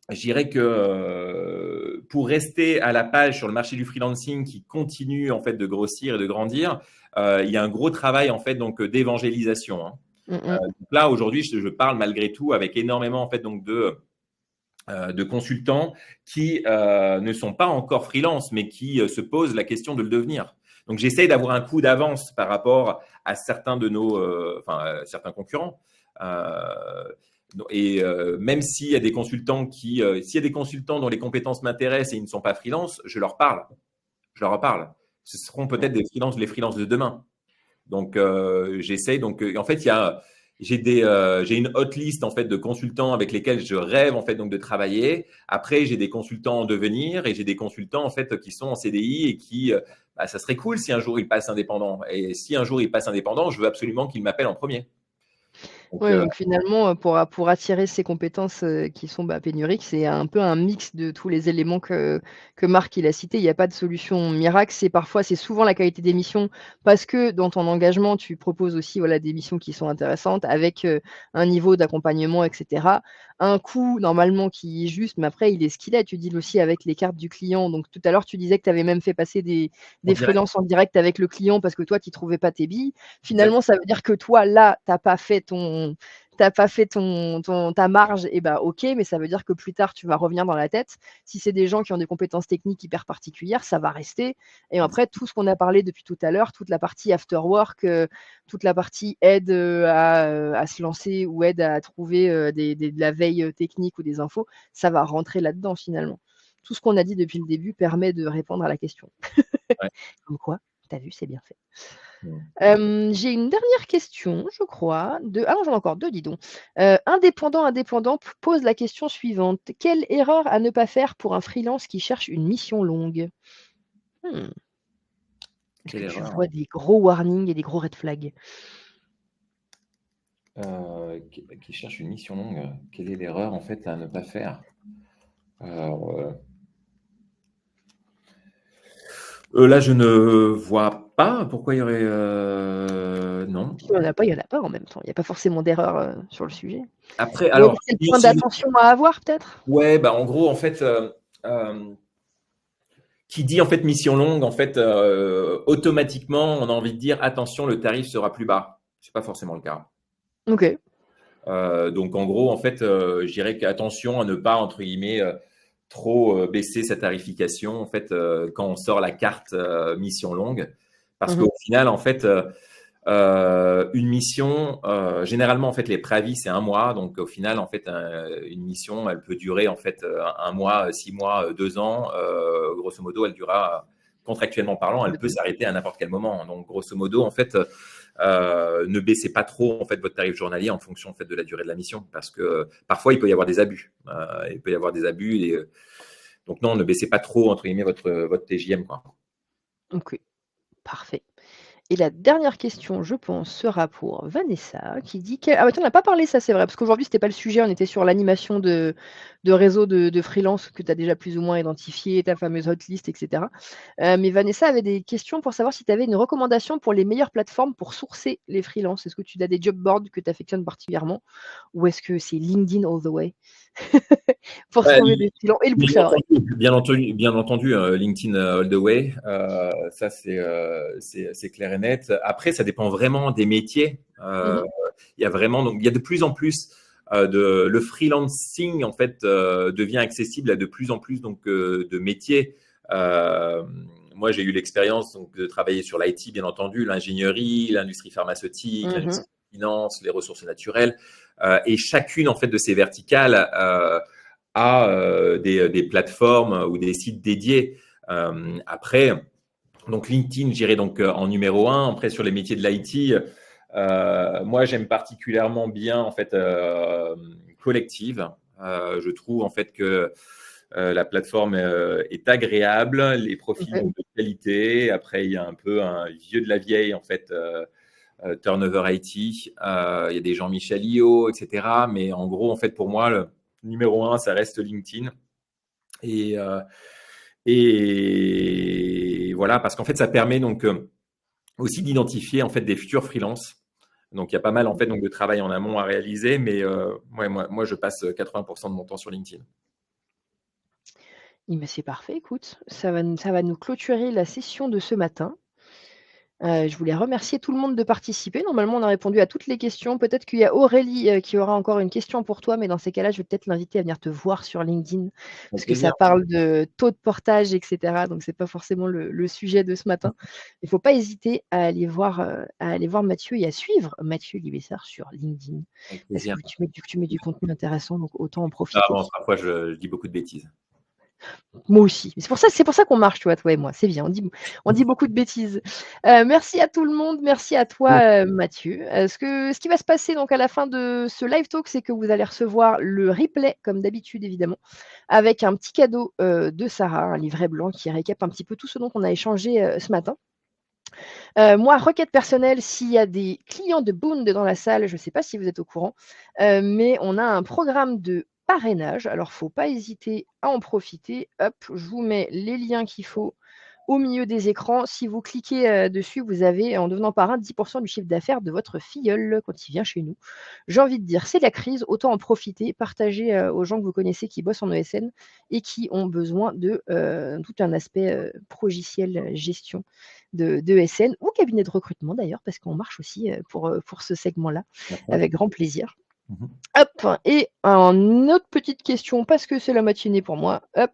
je dirais que pour rester à la page sur le marché du freelancing qui continue en fait de grossir et de grandir, il y a un gros travail en fait donc d'évangélisation, hein. Donc là aujourd'hui, je parle malgré tout avec énormément en fait donc de consultants qui ne sont pas encore freelance, mais qui se posent la question de le devenir. Donc j'essaie d'avoir un coup d'avance par rapport à certains de certains concurrents. Et même s'il y a des consultants s'il y a des consultants dont les compétences m'intéressent et ils ne sont pas freelance, je leur parle. Je leur parle. Ce seront peut-être les freelances de demain. Donc j'essaie. Donc en fait, j'ai une hot list en fait de consultants avec lesquels je rêve en fait donc de travailler. Après, j'ai des consultants en devenir et j'ai des consultants en fait qui sont en CDI et qui ça serait cool si un jour ils passent indépendants. Et si un jour ils passent indépendants, je veux absolument qu'ils m'appellent en premier. Donc, Ouais, donc finalement, pour attirer ces compétences, qui sont, bah, pénuriques, c'est un peu un mix de tous les éléments que Marc il a cités. Il y a pas de solution miracle. C'est souvent la qualité des missions parce que dans ton engagement, tu proposes aussi, voilà, des missions qui sont intéressantes avec, un niveau d'accompagnement et cetera. Un coût normalement qui est juste, mais après il est ce qu'il est. Tu deals aussi avec les cartes du client. Donc tout à l'heure, tu disais que tu avais même fait passer en des direct, freelances en direct avec le client parce que toi, tu trouvais pas tes billes. exact. Finalement, ça veut dire que toi, là, ta marge, et bah, OK, mais ça veut dire que plus tard, tu vas revenir dans la tête. Si c'est des gens qui ont des compétences techniques hyper particulières, ça va rester. Et après, tout ce qu'on a parlé depuis tout à l'heure, toute la partie after work, toute la partie aide à se lancer ou aide à trouver de la veille technique ou des infos, ça va rentrer là-dedans finalement. Tout ce qu'on a dit depuis le début permet de répondre à la question. Ouais. Comme quoi, tu as vu, c'est bien fait. Mm. J'ai une dernière question, je crois, ah non, j'en ai encore 2, dis donc. Indépendant pose la question suivante: «Quelle erreur à ne pas faire pour un freelance qui cherche une mission longue?» Mmh. Est-ce Quelle que tu erreur. vois des gros warnings et des gros red flags? Qui cherche une mission longue, quelle est l'erreur en fait à ne pas faire? Alors, là, je ne vois pas pourquoi il y aurait. Non. Il y en a pas, il y en a pas en même temps. Il y a pas forcément d'erreur, sur le sujet. Après, N'importe alors, quel point d'attention à avoir peut-être? ouais, bah, en gros, en fait, qui dit en fait mission longue, en fait, automatiquement, on a envie de dire attention, le tarif sera plus bas. C'est pas forcément le cas. OK. Donc, en gros, en fait, je dirais qu'attention à ne pas, entre guillemets, trop baisser sa tarification, en fait, quand on sort la carte mission longue. Parce Mmh. qu'au final, en fait, une mission, généralement, en fait, les préavis, c'est 1 mois. Donc, au final, en fait, une mission, elle peut durer, en fait, 1 mois, 6 mois, 2 ans. Grosso modo, elle durera, contractuellement parlant, elle peut s'arrêter à n'importe quel moment. Donc, grosso modo, en fait, ne baissez pas trop, en fait, votre tarif journalier en fonction, en fait, de la durée de la mission. Parce que parfois, il peut y avoir des abus. Il peut y avoir des abus. Donc, non, ne baissez pas trop, entre guillemets, votre TJM, quoi. OK, parfait. Et la dernière question, je pense, sera pour Vanessa qui dit que ah bah, tiens, on n'a pas parlé, ça c'est vrai, parce qu'aujourd'hui c'était pas le sujet, on était sur l'animation de réseaux de freelance que tu as déjà plus ou moins identifié, ta fameuse hotlist et cetera. Mais Vanessa avait des questions pour savoir si tu avais une recommandation pour les meilleures plateformes pour sourcer les freelances. Est-ce que tu as des job boards que tu affectionnes particulièrement ou est-ce que c'est LinkedIn all the way pour Ouais, trouver des freelances et le bouche à oreille? bien entendu, LinkedIn all the way. Ça, c'est clair et net. Après, ça dépend vraiment des métiers. Mmh. Il y a vraiment, donc, il y a de plus en plus le freelancing en fait devient accessible à de plus en plus donc de métiers. Euh, Moi, j'ai eu l'expérience donc de travailler sur l'IT, bien entendu, l'ingénierie, l'industrie pharmaceutique, Mmh. l'industrie des finances, les ressources naturelles, et chacune en fait de ces verticales à des plateformes ou des sites dédiés. Après, donc LinkedIn, j'irai donc en numéro un. Après, sur les métiers de l'IT, moi, j'aime particulièrement bien en fait Collective. Je trouve en fait que la plateforme est agréable, les profils OK. donc, de qualité. Après, il y a un peu un vieux de la vieille en fait. Turnover IT, il y a des Jean-Michel Io, etc. Mais en gros, en fait, pour moi, le numéro un, ça reste LinkedIn. Et, euh, et voilà, parce qu'en fait, ça permet donc aussi d'identifier en fait des futurs freelances. Donc, il y a pas mal en fait donc de travail en amont à réaliser, mais ouais, moi, je passe 80% de mon temps sur LinkedIn. Eh ben, c'est parfait, écoute, ça va nous clôturer la session de ce matin. Je voulais remercier tout le monde de participer. Normalement, on a répondu à toutes les questions. Peut-être qu'il y a Aurélie, qui aura encore une question pour toi, mais dans ces cas-là, je vais peut-être l'inviter à venir te voir sur LinkedIn parce Avec que plaisir. ça parle de taux de portage et cetera, donc c'est pas forcément le sujet de ce matin. Il faut pas hésiter à aller voir Mathieu et à suivre Mathieu Libessard sur LinkedIn Avec parce plaisir. que tu mets du contenu intéressant, donc autant en Ah, profiter. bon, parfois, je dis beaucoup de bêtises. Moi aussi. C'est pour ça qu'on marche, tu vois, toi et moi. C'est bien, on dit beaucoup de bêtises. Merci à tout le monde. Merci à toi, Mathieu. Ce qui va se passer donc à la fin de ce live talk, c'est que vous allez recevoir le replay, comme d'habitude évidemment, avec un petit cadeau, de Sarah, un livret blanc qui récap un petit peu tout ce dont on a échangé, ce matin. Moi, requête personnelle, s'il y a des clients de Boond dans la salle, je ne sais pas si vous êtes au courant, mais on a un programme de parrainage. Alors, faut pas hésiter à en profiter. Hop, je vous mets les liens qu'il faut au milieu des écrans. Si vous cliquez, dessus, vous avez, en devenant parrain, 10 du chiffre d'affaires de votre filleul quand il vient chez nous. J'ai envie de dire, c'est la crise, autant en profiter, partager, aux gens que vous connaissez qui bossent en ESN et qui ont besoin de, tout un aspect, progiciel, gestion de ESN ou cabinet de recrutement d'ailleurs, parce qu'on marche aussi, pour ce segment-là, D'accord. avec grand plaisir. Mhm. Hop et une autre petite question parce que c'est la matinée pour moi, hop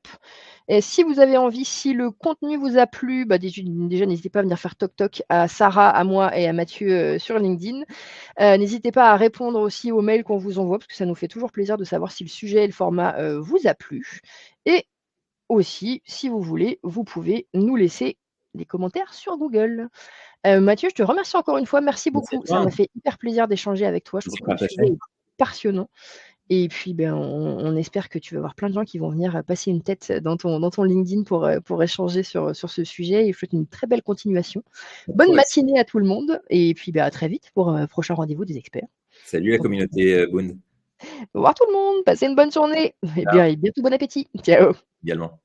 et si vous avez envie, si le contenu vous a plu, bah, déjà n'hésitez pas à venir faire toc toc à Sarah, à moi et à Mathieu, sur LinkedIn. N'hésitez pas à répondre aussi aux mails qu'on vous envoie parce que ça nous fait toujours plaisir de savoir si le sujet et le format, vous a plu et aussi, si vous voulez, vous pouvez nous laisser des commentaires sur Google. Mathieu, je te remercie encore une fois. Merci Merci à beaucoup. Ça toi. m'a fait hyper plaisir d'échanger avec toi. Je trouve Plaisir que le partagé. sujet est passionnant et puis, ben, on espère que tu vas avoir plein de gens qui vont venir, passer une tête dans ton LinkedIn pour échanger sur ce sujet et je te souhaite une très belle continuation. Bonne Toi aussi. matinée à tout le monde et puis, ben, à très vite pour un prochain rendez-vous des experts. Salut la communauté Boone Au revoir tout le monde, passez une bonne journée et Ciao. bien et bientôt bon appétit. Ciao. Également.